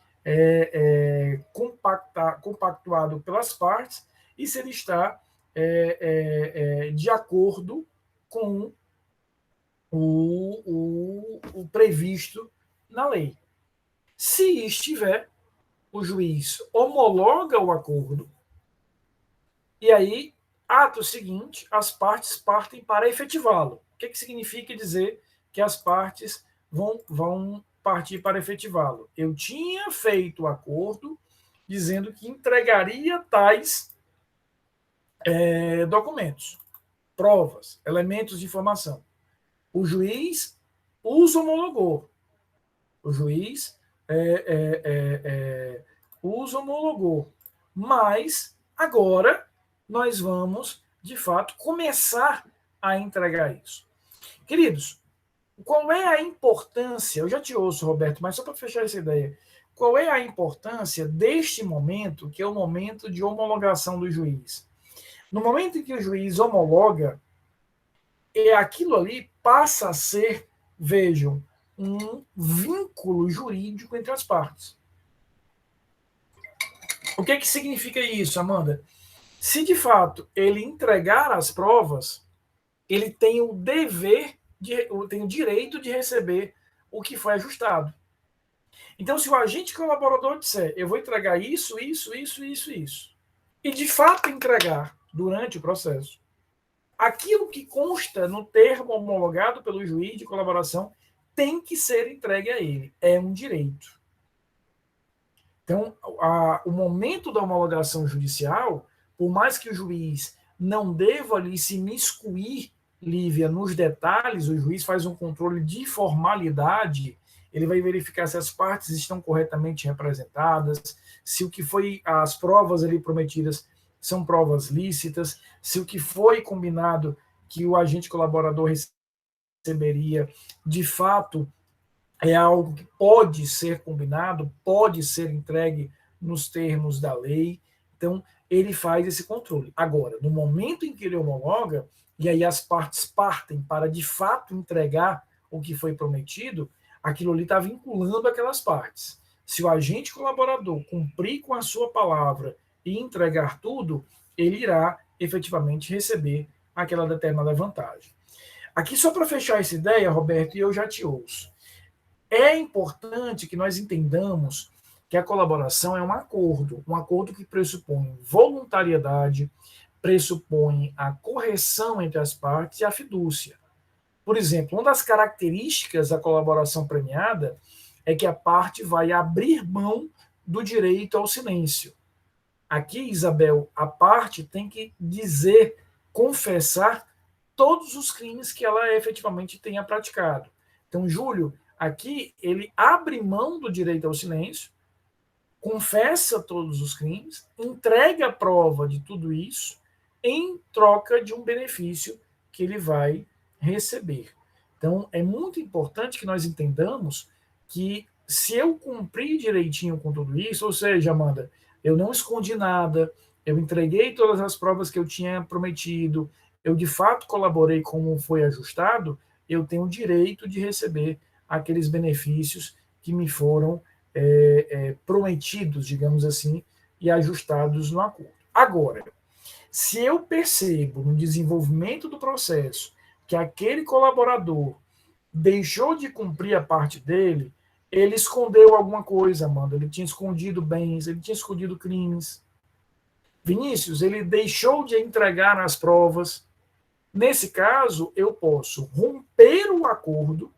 compactuado pelas partes e se ele está de acordo com o previsto na lei. Se estiver, o juiz homologa o acordo e aí, ato seguinte, as partes partem para efetivá-lo. O que significa dizer que as partes vão partir para efetivá-lo? Eu tinha feito o acordo dizendo que entregaria tais documentos, provas, elementos de informação. O juiz os homologou. O juiz os homologou. Mas, agora, nós vamos, de fato, começar a entregar isso. Queridos, qual é a importância, eu já te ouço, Roberto, mas só para fechar essa ideia, qual é a importância deste momento, que é o momento de homologação do juiz? No momento em que o juiz homologa, aquilo ali passa a ser, vejam, um vínculo jurídico entre as partes. O que significa isso, Amanda? Se de fato ele entregar as provas, ele tem o dever, tem o direito de receber o que foi ajustado. Então, se o agente colaborador disser, eu vou entregar isso, e de fato entregar durante o processo, aquilo que consta no termo homologado pelo juiz de colaboração tem que ser entregue a ele. É um direito. Então, o momento da homologação judicial, por mais que o juiz não deva ali se miscuir, Lívia, nos detalhes, o juiz faz um controle de formalidade, ele vai verificar se as partes estão corretamente representadas, se o que foi, as provas ali prometidas são provas lícitas, se o que foi combinado que o agente colaborador receberia, de fato, é algo que pode ser combinado, pode ser entregue nos termos da lei. Então, ele faz esse controle. Agora, no momento em que ele homologa, e aí as partes partem para, de fato, entregar o que foi prometido, aquilo ali está vinculando aquelas partes. Se o agente colaborador cumprir com a sua palavra e entregar tudo, ele irá efetivamente receber aquela determinada vantagem. Aqui, só para fechar essa ideia, Roberto, e eu já te ouço, é importante que nós entendamos que a colaboração é um acordo que pressupõe voluntariedade, pressupõe a correção entre as partes e a fidúcia. Por exemplo, uma das características da colaboração premiada é que a parte vai abrir mão do direito ao silêncio. Aqui, Isabel, a parte tem que dizer, confessar todos os crimes que ela efetivamente tenha praticado. Então, Júlio, aqui ele abre mão do direito ao silêncio, confessa todos os crimes, entrega a prova de tudo isso em troca de um benefício que ele vai receber. Então, é muito importante que nós entendamos que se eu cumprir direitinho com tudo isso, ou seja, Amanda, eu não escondi nada, eu entreguei todas as provas que eu tinha prometido, eu de fato colaborei como foi ajustado, eu tenho o direito de receber aqueles benefícios que me foram prometidos, digamos assim, e ajustados no acordo. Agora, se eu percebo no desenvolvimento do processo que aquele colaborador deixou de cumprir a parte dele, ele escondeu alguma coisa, Amanda. Ele tinha escondido bens, ele tinha escondido crimes. Vinícius, ele deixou de entregar as provas. Nesse caso, eu posso romper o acordo,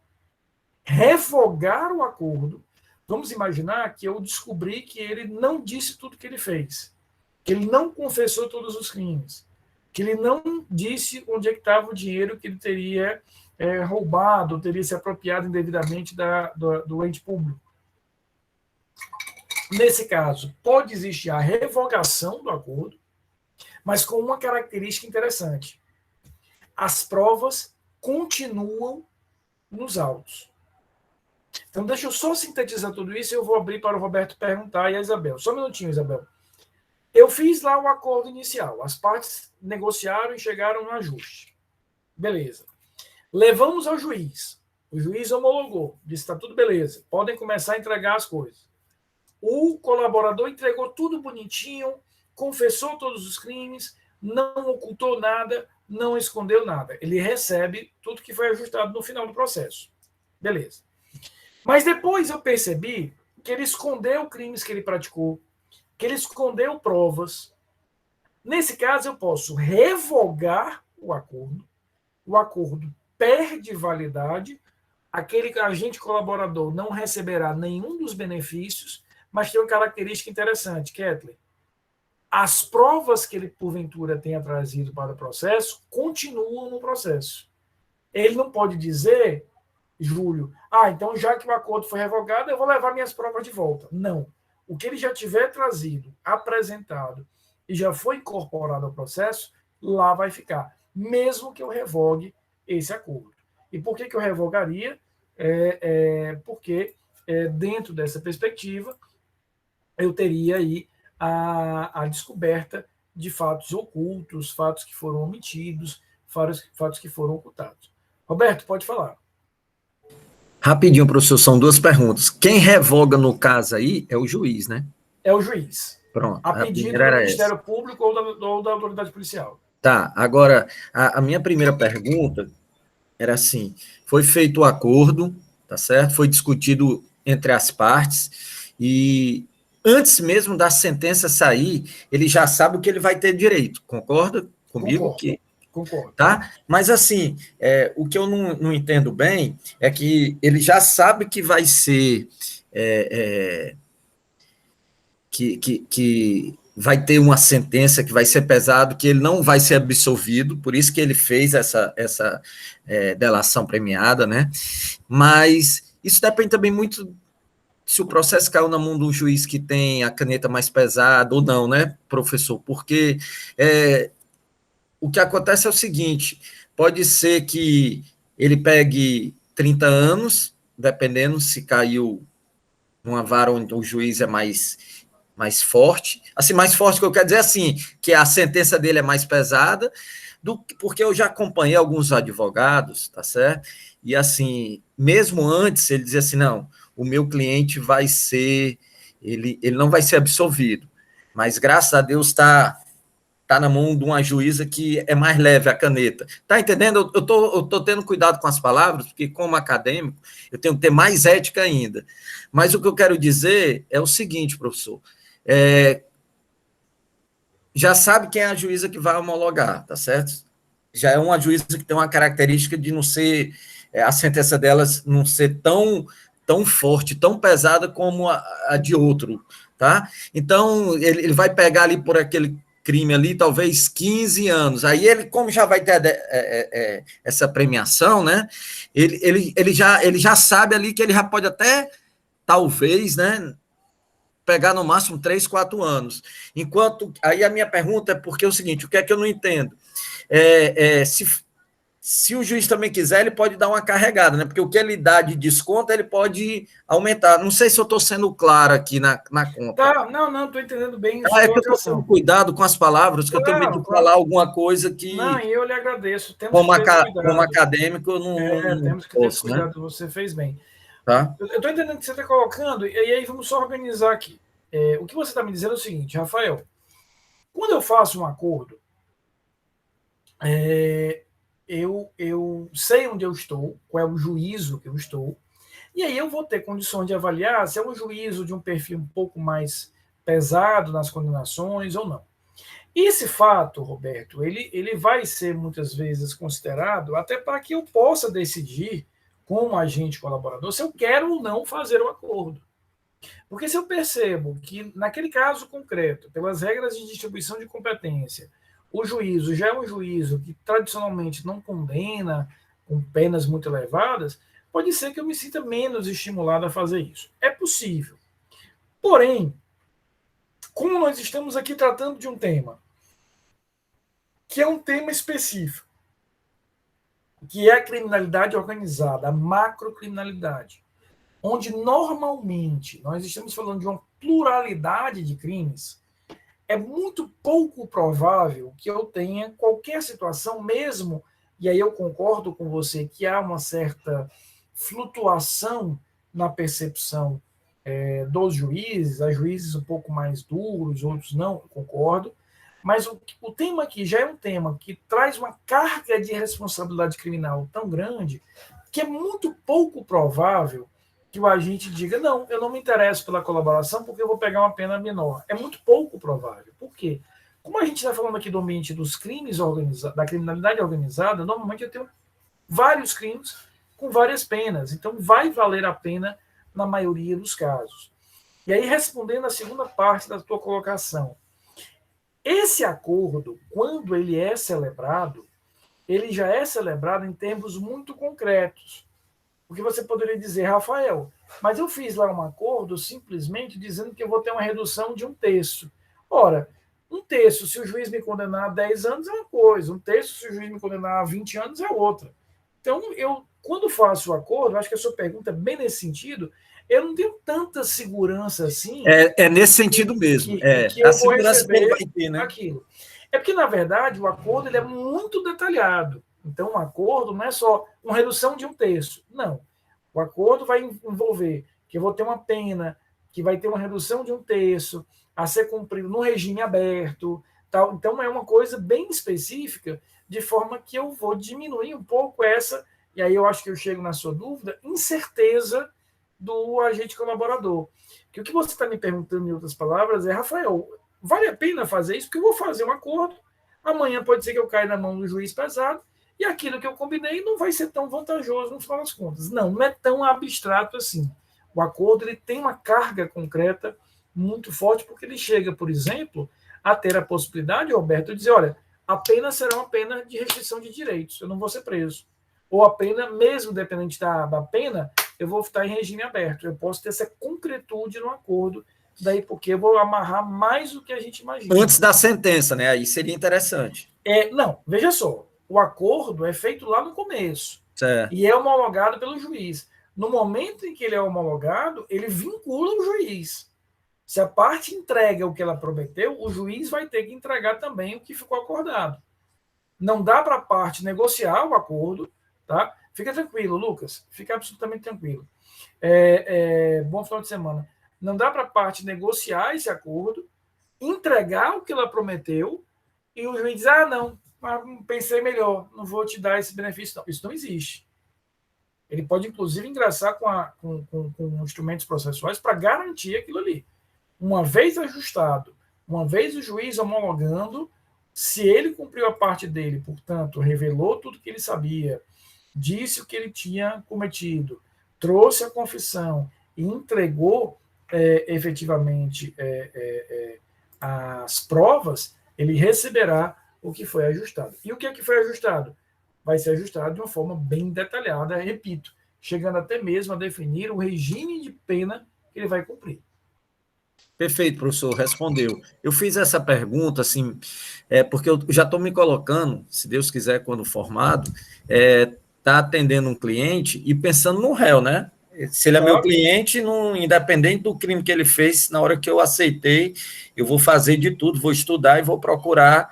revogar o acordo. Vamos imaginar que eu descobri que ele não disse tudo que ele fez, que ele não confessou todos os crimes, que ele não disse onde é que estava o dinheiro que ele teria roubado, teria se apropriado indevidamente do ente público. Nesse caso, pode existir a revogação do acordo, mas com uma característica interessante. As provas continuam nos autos. Então, deixa eu só sintetizar tudo isso e eu vou abrir para o Roberto perguntar e a Isabel. Só um minutinho, Isabel. Eu fiz lá o acordo inicial. As partes negociaram e chegaram no ajuste. Beleza. Levamos ao juiz. O juiz homologou. Disse, está tudo beleza. Podem começar a entregar as coisas. O colaborador entregou tudo bonitinho, confessou todos os crimes, não ocultou nada, não escondeu nada. Ele recebe tudo que foi ajustado no final do processo. Beleza. Mas depois eu percebi que ele escondeu crimes que ele praticou, que ele escondeu provas. Nesse caso, eu posso revogar o acordo perde validade, aquele agente colaborador não receberá nenhum dos benefícios, mas tem uma característica interessante, Kathleen. As provas que ele, porventura, tenha trazido para o processo continuam no processo. Ele não pode dizer, Júlio, então já que o acordo foi revogado, eu vou levar minhas provas de volta. Não. O que ele já tiver trazido, apresentado e já foi incorporado ao processo, lá vai ficar, mesmo que eu revogue esse acordo. E por que eu revogaria? Porque dentro dessa perspectiva, eu teria aí a descoberta de fatos ocultos, fatos que foram omitidos, fatos que foram ocultados. Roberto, pode falar. Rapidinho, professor, são duas perguntas. Quem revoga no caso aí é o juiz, né? É o juiz. Pronto. A pedido do Ministério Público ou da autoridade policial. Tá, agora, a minha primeira pergunta era assim, foi feito o acordo, tá certo? Foi discutido entre as partes e antes mesmo da sentença sair, ele já sabe o que ele vai ter direito, concorda comigo? Concordo. Tá? Mas assim, o que eu não entendo bem é que ele já sabe que vai ser que vai ter uma sentença que vai ser pesado, que ele não vai ser absolvido, por isso que ele fez essa delação premiada, né? Mas isso depende também muito se o processo caiu na mão de um juiz que tem a caneta mais pesada ou não, né, professor? Porque o que acontece é o seguinte, pode ser que ele pegue 30 anos, dependendo se caiu numa vara onde o juiz é mais forte, assim, mais forte que eu quero dizer assim, que a sentença dele é mais pesada, porque eu já acompanhei alguns advogados, tá certo? E assim, mesmo antes, ele dizia assim, não, o meu cliente vai ser, ele não vai ser absolvido, mas graças a Deus está na mão de uma juíza que é mais leve a caneta. Tá entendendo? Eu tô tendo cuidado com as palavras, porque como acadêmico, eu tenho que ter mais ética ainda. Mas o que eu quero dizer é o seguinte, professor, já sabe quem é a juíza que vai homologar, tá certo? Já é uma juíza que tem uma característica de não ser, a sentença delas não ser tão forte, tão pesada como a de outro, tá? Então, ele vai pegar ali por aquele crime ali, talvez 15 anos. Aí ele, como já vai ter essa premiação, né? Ele já sabe ali que ele já pode até, talvez, né? Pegar no máximo 3, 4 anos. Enquanto. Aí a minha pergunta é porque é o seguinte: o que é que eu não entendo? se o juiz também quiser, ele pode dar uma carregada, né? Porque o que ele dá de desconto, ele pode aumentar. Não sei se eu estou sendo claro aqui na conta. Tá, não, estou entendendo bem a sua É que eu estou tendo colocação. cuidado com as palavras, que eu tenho medo de falar alguma coisa que, Não, e eu lhe agradeço. Temos como, que ter esse cuidado. como acadêmico, eu não temos que ter esse posso, né? cuidado, você fez bem. Tá? Eu estou entendendo o que você está colocando, e aí vamos só organizar aqui. O que você está me dizendo é o seguinte, Rafael, quando eu faço um acordo, eu sei onde eu estou, qual é o juízo que eu estou, e aí eu vou ter condições de avaliar se é um juízo de um perfil um pouco mais pesado nas condenações ou não. Esse fato, Roberto, ele vai ser muitas vezes considerado até para que eu possa decidir, como agente colaborador, se eu quero ou não fazer o acordo. Porque se eu percebo que, naquele caso concreto, pelas regras de distribuição de competência, o juízo já é um juízo que tradicionalmente não condena com penas muito elevadas, pode ser que eu me sinta menos estimulado a fazer isso. É possível. Porém, como nós estamos aqui tratando de um tema, que é um tema específico, que é a criminalidade organizada, a macrocriminalidade, onde normalmente nós estamos falando de uma pluralidade de crimes, é muito pouco provável que eu tenha qualquer situação, mesmo, e aí eu concordo com você, que há uma certa flutuação na percepção dos juízes, há juízes um pouco mais duros, outros não, concordo, mas o tema aqui já é um tema que traz uma carga de responsabilidade criminal tão grande que é muito pouco provável que o agente diga, não, eu não me interesso pela colaboração porque eu vou pegar uma pena menor. É muito pouco provável. Por quê? Como a gente está falando aqui do ambiente dos crimes organizados, da criminalidade organizada, normalmente eu tenho vários crimes com várias penas. Então, vai valer a pena na maioria dos casos. E aí, respondendo a segunda parte da tua colocação, esse acordo, quando ele é celebrado, ele já é celebrado em termos muito concretos. Porque você poderia dizer, Rafael, mas eu fiz lá um acordo simplesmente dizendo que eu vou ter uma redução de 1/3. Ora, 1/3, se o juiz me condenar a 10 anos, é uma coisa. 1/3, se o juiz me condenar a 20 anos, é outra. Então, quando faço o acordo, acho que a sua pergunta é bem nesse sentido, eu não tenho tanta segurança assim. É nesse sentido mesmo. Que eu a vou segurança que ele receber vai ter, né? aquilo. É porque, na verdade, o acordo ele é muito detalhado. Então, um acordo não é só uma redução de 1/3. Não. O acordo vai envolver que eu vou ter uma pena, que vai ter uma redução de 1/3, a ser cumprido no regime aberto. Tal. Então, é uma coisa bem específica, de forma que eu vou diminuir um pouco essa, e aí eu acho que eu chego na sua dúvida, incerteza do agente colaborador. Que o que você está me perguntando, em outras palavras, é, Rafael, vale a pena fazer isso? Porque eu vou fazer um acordo, amanhã pode ser que eu caia na mão do juiz pesado, e aquilo que eu combinei não vai ser tão vantajoso no final das contas. Não é tão abstrato assim. O acordo ele tem uma carga concreta muito forte, porque ele chega, por exemplo, a ter a possibilidade, Roberto, de dizer, olha, a pena será uma pena de restrição de direitos, eu não vou ser preso. Ou a pena, mesmo dependente da pena, eu vou estar em regime aberto. Eu posso ter essa concretude no acordo, daí porque eu vou amarrar mais do que a gente imagina. Antes da sentença, né? Aí seria interessante. Não, veja só, o acordo é feito lá no começo e é homologado pelo juiz. No momento em que ele é homologado, ele vincula o juiz. Se a parte entrega o que ela prometeu, o juiz vai ter que entregar também o que ficou acordado. Não dá para a parte negociar o acordo, tá? Fica tranquilo, Lucas, fica absolutamente tranquilo. Bom final de semana. Não dá para a parte negociar esse acordo, entregar o que ela prometeu e o juiz diz, não, pensei melhor, não vou te dar esse benefício. Não, isso não existe. Ele pode, inclusive, ingressar com instrumentos processuais para garantir aquilo ali. Uma vez ajustado, uma vez o juiz homologando, se ele cumpriu a parte dele, portanto, revelou tudo que ele sabia, disse o que ele tinha cometido, trouxe a confissão e entregou efetivamente as provas, ele receberá o que foi ajustado. E o que é que foi ajustado? Vai ser ajustado de uma forma bem detalhada, repito, chegando até mesmo a definir o regime de pena que ele vai cumprir. Perfeito, professor, respondeu. Eu fiz essa pergunta, assim, porque eu já estou me colocando, se Deus quiser, quando formado, tá atendendo um cliente e pensando no réu, né? Se ele é meu cliente, independente do crime que ele fez, na hora que eu aceitei, eu vou fazer de tudo, vou estudar e vou procurar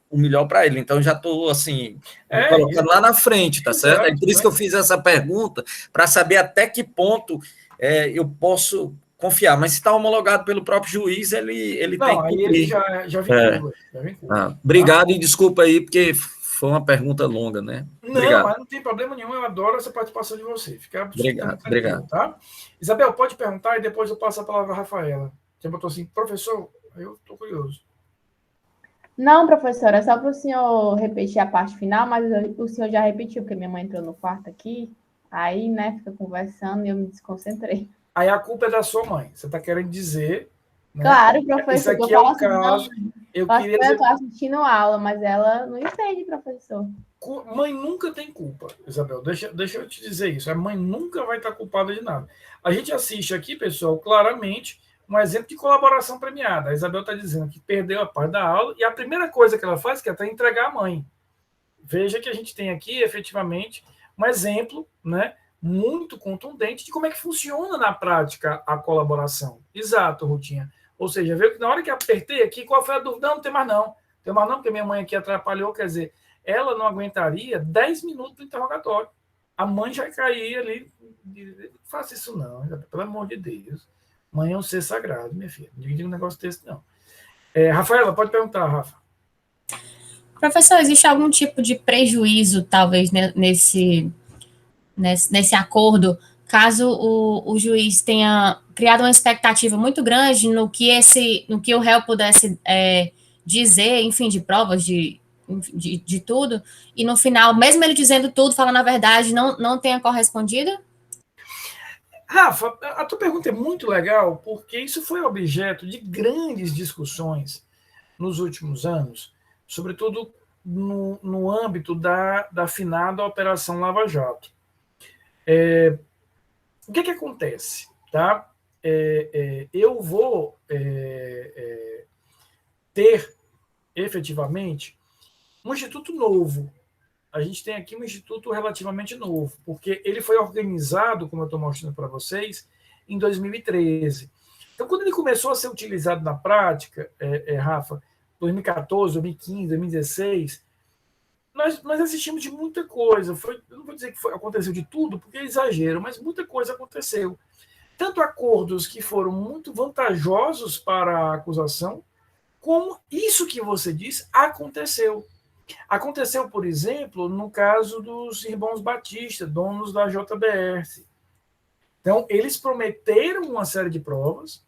o melhor para ele. Então, já estou, assim, me colocando lá na frente, tá certo? É por isso que eu fiz essa pergunta, para saber até que ponto eu posso confiar, mas se está homologado pelo próprio juiz, ele tem que cumprir. Ele já vincula. Obrigado e desculpa aí, porque foi uma pergunta longa, né? Não, mas não tem problema nenhum, eu adoro essa participação de você. Fica absolutamente tranquilo, tá? Isabel, pode perguntar e depois eu passo a palavra a Rafaela. Você botou assim, professor, eu estou curioso. Não, professora, é só para o senhor repetir a parte final, mas o senhor já repetiu, porque minha mãe entrou no quarto aqui, aí, né, fica conversando e eu me desconcentrei. Aí a culpa é da sua mãe. Você está querendo dizer... Né? Claro, professor. Isso aqui é o caso. Eu estou assistindo aula, mas ela não entende, professor. Mãe nunca tem culpa, Isabel. Deixa eu te dizer isso. A mãe nunca vai estar culpada de nada. A gente assiste aqui, pessoal, claramente, um exemplo de colaboração premiada. A Isabel está dizendo que perdeu a parte da aula e a primeira coisa que ela faz é até entregar a mãe. Veja que a gente tem aqui, efetivamente, um exemplo, né, muito contundente de como é que funciona na prática a colaboração. Exato, Rutinha. Ou seja, viu que na hora que apertei aqui, qual foi a dúvida? Não tem mais não. Não tem mais não, porque minha mãe aqui atrapalhou, quer dizer, ela não aguentaria 10 minutos do interrogatório. A mãe já caía ali. Não faça isso não, pelo amor de Deus. Mãe é um ser sagrado, minha filha. Não diga um negócio desse, não. Rafaela, pode perguntar, Rafa. Professor, existe algum tipo de prejuízo, talvez, nesse acordo, caso o juiz tenha criado uma expectativa muito grande no que o réu pudesse dizer, enfim, de provas, de tudo, e no final, mesmo ele dizendo tudo, falando a verdade, não tenha correspondido? Rafa, a tua pergunta é muito legal, porque isso foi objeto de grandes discussões nos últimos anos, sobretudo no âmbito da afinada Operação Lava Jato. O que acontece? Tá? Eu vou ter, efetivamente, um instituto novo. A gente tem aqui um instituto relativamente novo, porque ele foi organizado, como eu estou mostrando para vocês, em 2013. Então, quando ele começou a ser utilizado na prática, Rafa, 2014, 2015, 2016, nós assistimos de muita coisa. Eu não vou dizer que aconteceu de tudo, porque é exagero, mas muita coisa aconteceu. Tanto acordos que foram muito vantajosos para a acusação, como isso que você disse aconteceu. Aconteceu, por exemplo, no caso dos irmãos Batista, donos da JBS. Então, eles prometeram uma série de provas,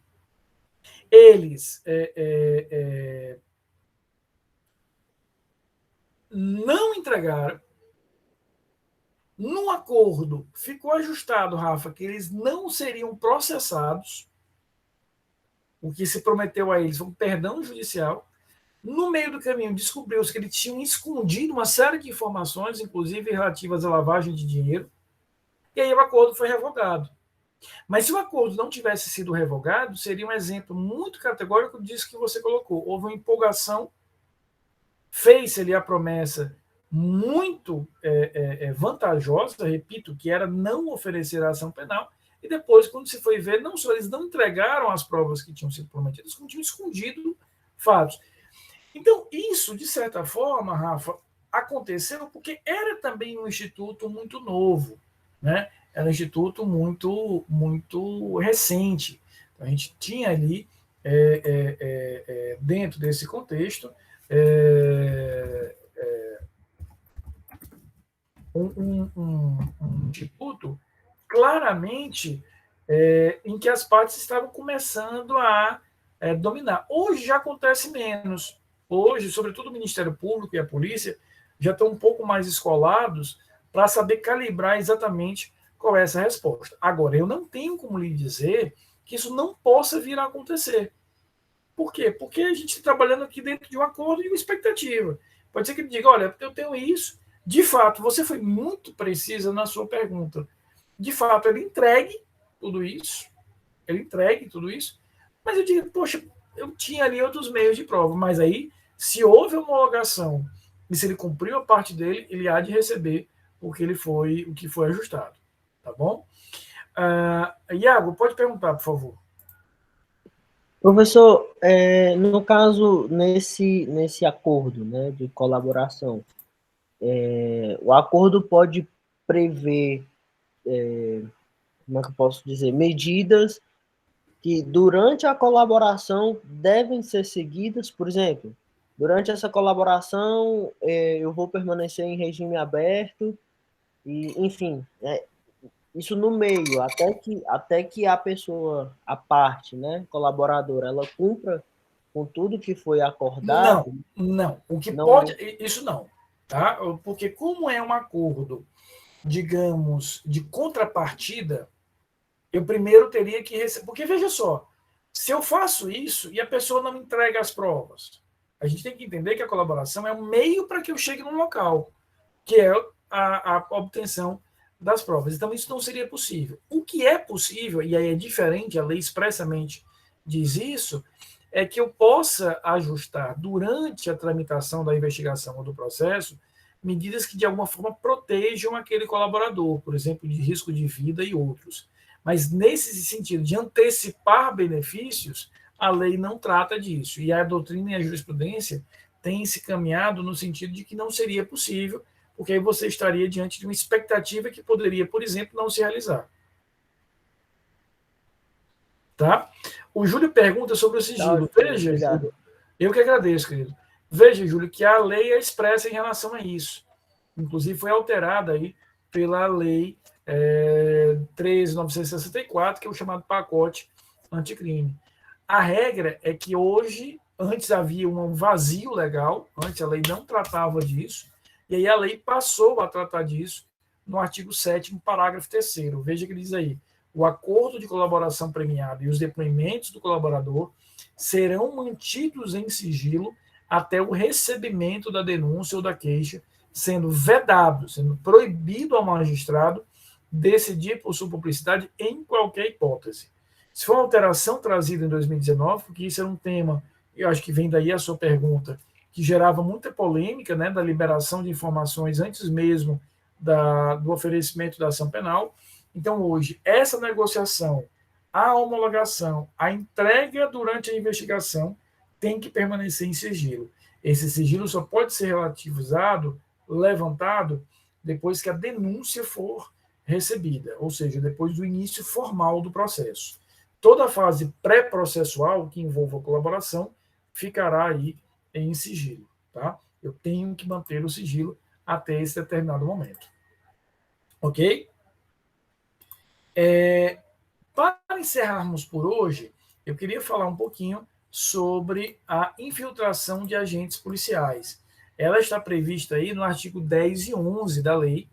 eles não entregaram. No acordo, ficou ajustado, Rafa, que eles não seriam processados. O que se prometeu a eles foi um perdão judicial. No meio do caminho, descobriu-se que eles tinham escondido uma série de informações, inclusive relativas à lavagem de dinheiro, e aí o acordo foi revogado. Mas se o acordo não tivesse sido revogado, seria um exemplo muito categórico disso que você colocou. Houve uma empolgação, fez-se ali a promessa muito vantajosa, repito, que era não oferecer a ação penal, e depois, quando se foi ver, não só eles não entregaram as provas que tinham sido prometidas, como tinham escondido fatos. Então, isso, de certa forma, Rafa, aconteceu porque era também um instituto muito novo, né? Era um instituto muito, muito recente. Então, a gente tinha ali, dentro desse contexto, um instituto claramente em que as partes estavam começando a dominar. Hoje já acontece menos. Hoje, sobretudo o Ministério Público e a polícia, já estão um pouco mais escolados para saber calibrar exatamente qual é essa resposta. Agora, eu não tenho como lhe dizer que isso não possa vir a acontecer. Por quê? Porque a gente está trabalhando aqui dentro de um acordo e uma expectativa. Pode ser que ele diga, olha, eu tenho isso. De fato, você foi muito precisa na sua pergunta. De fato, ele entregue tudo isso, Mas eu digo, poxa, eu tinha ali outros meios de prova, mas aí, se houve homologação e se ele cumpriu a parte dele, ele há de receber o que foi ajustado, tá bom? Iago, pode perguntar, por favor. Professor, no caso, nesse acordo, né, de colaboração, o acordo pode prever, como é que eu posso dizer, medidas que durante a colaboração devem ser seguidas, por exemplo, durante essa colaboração eu vou permanecer em regime aberto, e, enfim, isso no meio, até que a pessoa, a parte, né, colaboradora, ela cumpra com tudo que foi acordado. Não. O que não, pode. Isso não. Tá? Porque, como é um acordo, digamos, de contrapartida, eu primeiro teria que receber. Porque, veja só, se eu faço isso e a pessoa não me entrega as provas, a gente tem que entender que a colaboração é um meio para que eu chegue no local, que é a obtenção das provas. Então, isso não seria possível. O que é possível, e aí é diferente, a lei expressamente diz isso, é que eu possa ajustar durante a tramitação da investigação ou do processo medidas que de alguma forma protejam aquele colaborador, por exemplo, de risco de vida e outros. Mas nesse sentido de antecipar benefícios, a lei não trata disso. E a doutrina e a jurisprudência têm se caminhado no sentido de que não seria possível, porque aí você estaria diante de uma expectativa que poderia, por exemplo, não se realizar. Tá? O Júlio pergunta sobre o sigilo. Veja, obrigado. Júlio, eu que agradeço, querido. Veja, Júlio, que a lei é expressa em relação a isso. Inclusive foi alterada aí pela lei 13.964, que é o chamado pacote anticrime. A regra é que hoje, antes havia um vazio legal, antes a lei não tratava disso, e aí a lei passou a tratar disso no artigo 7º, parágrafo 3º. Veja que diz aí: o acordo de colaboração premiada e os depoimentos do colaborador serão mantidos em sigilo até o recebimento da denúncia ou da queixa, sendo vedado, sendo proibido ao magistrado decidir por sua publicidade em qualquer hipótese. Se for uma alteração trazida em 2019, porque isso era um tema, eu acho que vem daí a sua pergunta, que gerava muita polêmica, né, da liberação de informações antes mesmo do oferecimento da ação penal. Então, hoje, essa negociação, a homologação, a entrega durante a investigação tem que permanecer em sigilo. Esse sigilo só pode ser relativizado, levantado, depois que a denúncia for recebida, ou seja, depois do início formal do processo. Toda a fase pré-processual que envolva a colaboração ficará aí em sigilo. Tá? Eu tenho que manter o sigilo até esse determinado momento. Ok? Para encerrarmos por hoje, eu queria falar um pouquinho sobre a infiltração de agentes policiais. Ela está prevista aí no artigo 10 e 11 da lei.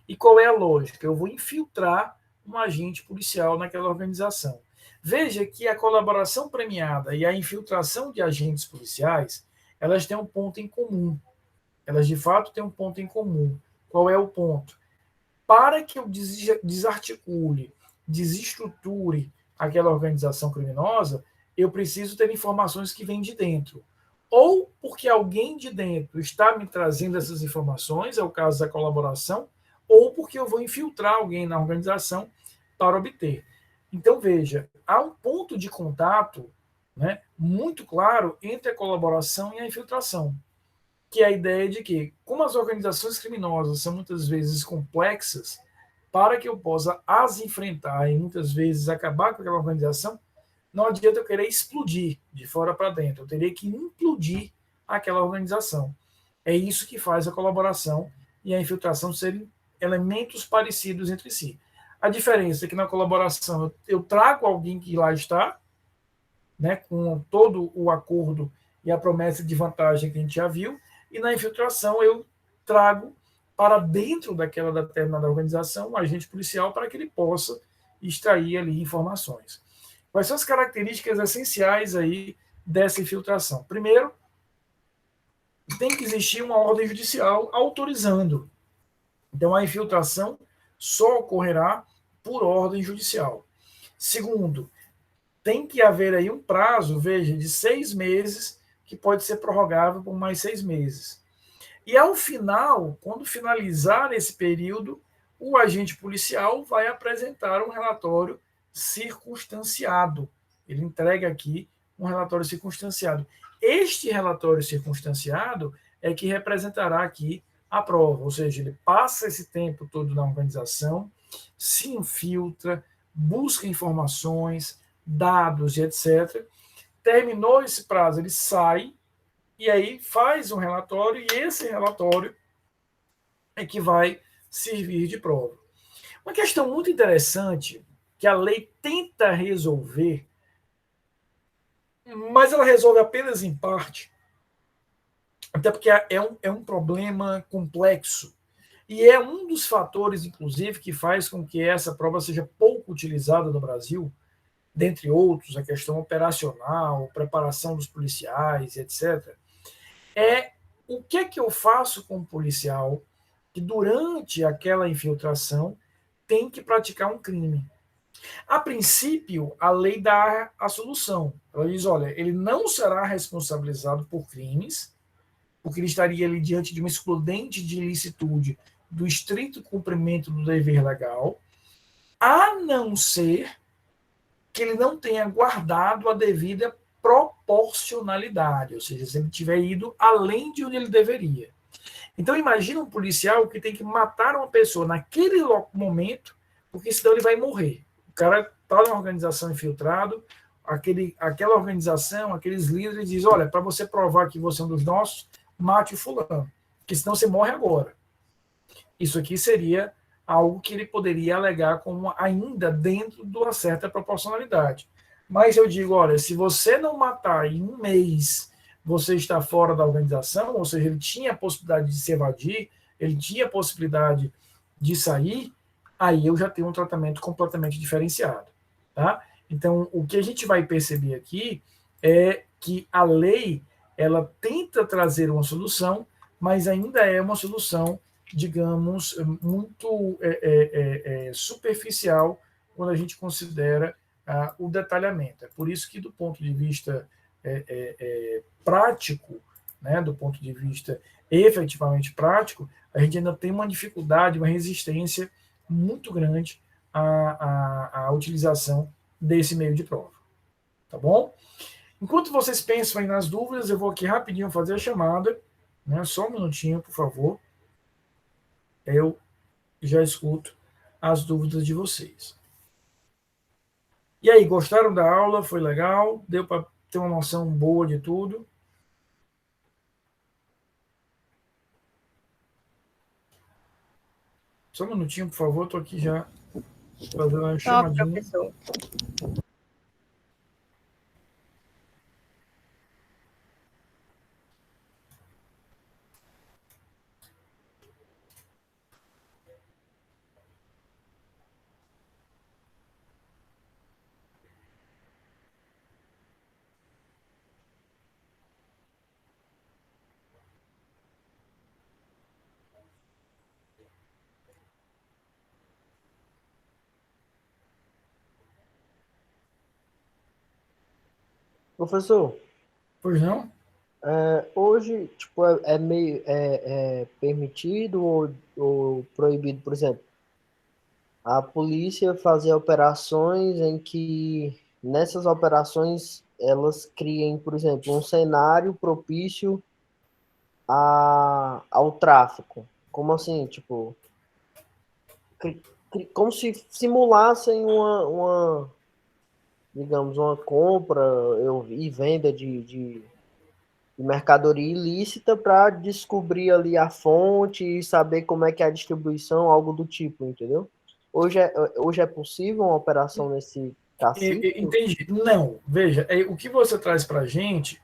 E qual é a lógica? Eu vou infiltrar um agente policial naquela organização. Veja que a colaboração premiada e a infiltração de agentes policiais, elas têm um ponto em comum. Elas, de fato, têm um ponto em comum. Qual é o ponto? Para que eu desarticule, desestruture aquela organização criminosa, eu preciso ter informações que vêm de dentro. Ou porque alguém de dentro está me trazendo essas informações, é o caso da colaboração, ou porque eu vou infiltrar alguém na organização para obter. Então, veja, há um ponto de contato, né, muito claro entre a colaboração e a infiltração, que é a ideia de que, como as organizações criminosas são muitas vezes complexas, para que eu possa as enfrentar e muitas vezes acabar com aquela organização, não adianta eu querer explodir de fora para dentro, eu teria que implodir aquela organização. É isso que faz a colaboração e a infiltração serem elementos parecidos entre si. A diferença é que na colaboração eu trago alguém que lá está, né, com todo o acordo e a promessa de vantagem que a gente já viu, e na infiltração eu trago para dentro daquela determinada organização um agente policial para que ele possa extrair ali informações. Quais são as características essenciais aí dessa infiltração? Primeiro, tem que existir uma ordem judicial autorizando. Então, a infiltração só ocorrerá por ordem judicial. Segundo, tem que haver aí um prazo, veja, de 6 meses, que pode ser prorrogável por mais 6 meses. E ao final, quando finalizar esse período, o agente policial vai apresentar um relatório circunstanciado. Ele entrega aqui um relatório circunstanciado. Este relatório circunstanciado é que representará aqui a prova, ou seja, ele passa esse tempo todo na organização, se infiltra, busca informações, dados e etc. Terminou esse prazo, ele sai e aí faz um relatório, e esse relatório é que vai servir de prova. Uma questão muito interessante que a lei tenta resolver, mas ela resolve apenas em parte, até porque é um problema complexo, e é um dos fatores, inclusive, que faz com que essa prova seja pouco utilizada no Brasil, dentre outros, a questão operacional, preparação dos policiais, etc., é o que é que eu faço com o policial que, durante aquela infiltração, tem que praticar um crime. A princípio, a lei dá a solução. Ela diz, olha, ele não será responsabilizado por crimes, porque ele estaria ali diante de uma excludente de ilicitude do estrito cumprimento do dever legal, a não ser que ele não tenha guardado a devida proporcionalidade, ou seja, se ele tiver ido além de onde ele deveria. Então, imagina um policial que tem que matar uma pessoa naquele momento, porque senão ele vai morrer. O cara está numa organização infiltrado, aquela organização, aqueles líderes dizem, olha, para você provar que você é um dos nossos, mate o fulano, porque senão você morre agora. Isso aqui seria algo que ele poderia alegar como ainda dentro de uma certa proporcionalidade. Mas eu digo, olha, se você não matar em um mês, você está fora da organização, ou seja, ele tinha a possibilidade de se evadir, ele tinha a possibilidade de sair, aí eu já tenho um tratamento completamente diferenciado. Tá? Então, o que a gente vai perceber aqui é que a lei, ela tenta trazer uma solução, mas ainda é uma solução, digamos, muito superficial quando a gente considera o detalhamento. É por isso que, do ponto de vista prático, né, do ponto de vista efetivamente prático, a gente ainda tem uma dificuldade, uma resistência muito grande à utilização desse meio de prova. Tá bom? Enquanto vocês pensam aí nas dúvidas, eu vou aqui rapidinho fazer a chamada, né, só um minutinho, por favor. Eu já escuto as dúvidas de vocês. E aí, gostaram da aula? Foi legal? Deu para ter uma noção boa de tudo? Só um minutinho, por favor. Estou aqui já fazendo uma chamadinha. Professor. Professor, Pois não? hoje, tipo, é meio permitido ou proibido, por exemplo, a polícia fazer operações em que, nessas operações, elas criem, por exemplo, um cenário propício ao tráfico. Como assim? Tipo, como se simulassem digamos, uma compra e venda de mercadoria ilícita para descobrir ali a fonte e saber como é que é a distribuição, algo do tipo, entendeu? Hoje é possível uma operação nesse cacife? Entendi. Não, veja, o que você traz para a gente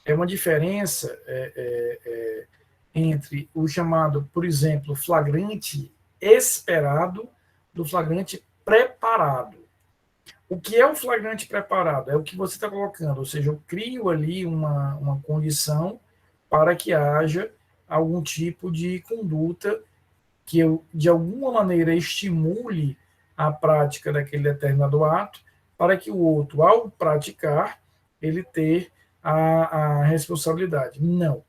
é uma diferença entre o chamado, por exemplo, flagrante esperado do flagrante preparado. O que é o flagrante preparado? É o que você está colocando, ou seja, eu crio ali uma condição para que haja algum tipo de conduta que eu, de alguma maneira, estimule a prática daquele determinado ato, para que o outro, ao praticar, ele ter a responsabilidade. Não.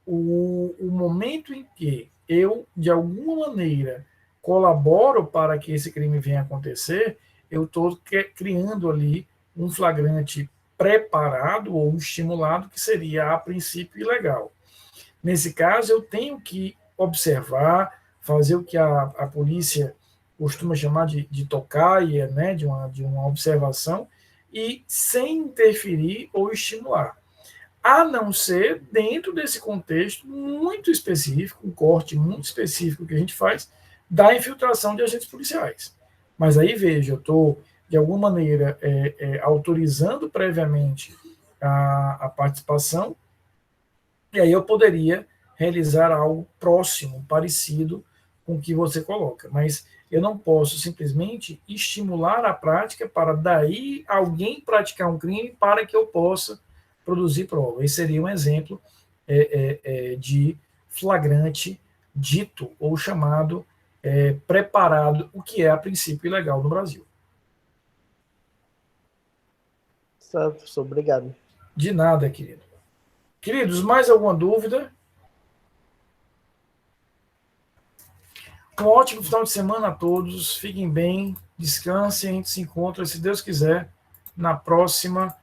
O momento em que eu, de alguma maneira, colaboro para que esse crime venha a acontecer, eu estou criando ali um flagrante preparado ou estimulado, que seria, a princípio, ilegal. Nesse caso, eu tenho que observar, fazer o que a polícia costuma chamar de tocaia, né, de uma observação, e sem interferir ou estimular. A não ser dentro desse contexto muito específico, um corte muito específico que a gente faz, da infiltração de agentes policiais. Mas aí, veja, eu estou, de alguma maneira, autorizando previamente a participação, e aí eu poderia realizar algo próximo, parecido com o que você coloca. Mas eu não posso simplesmente estimular a prática para daí alguém praticar um crime para que eu possa produzir prova. Esse seria um exemplo de flagrante dito ou chamado preparado, o que é a princípio ilegal no Brasil. Certo, professor, obrigado. De nada, querido. Queridos, mais alguma dúvida? Um ótimo final de semana a todos. Fiquem bem, descansem. A gente se encontra, se Deus quiser, na próxima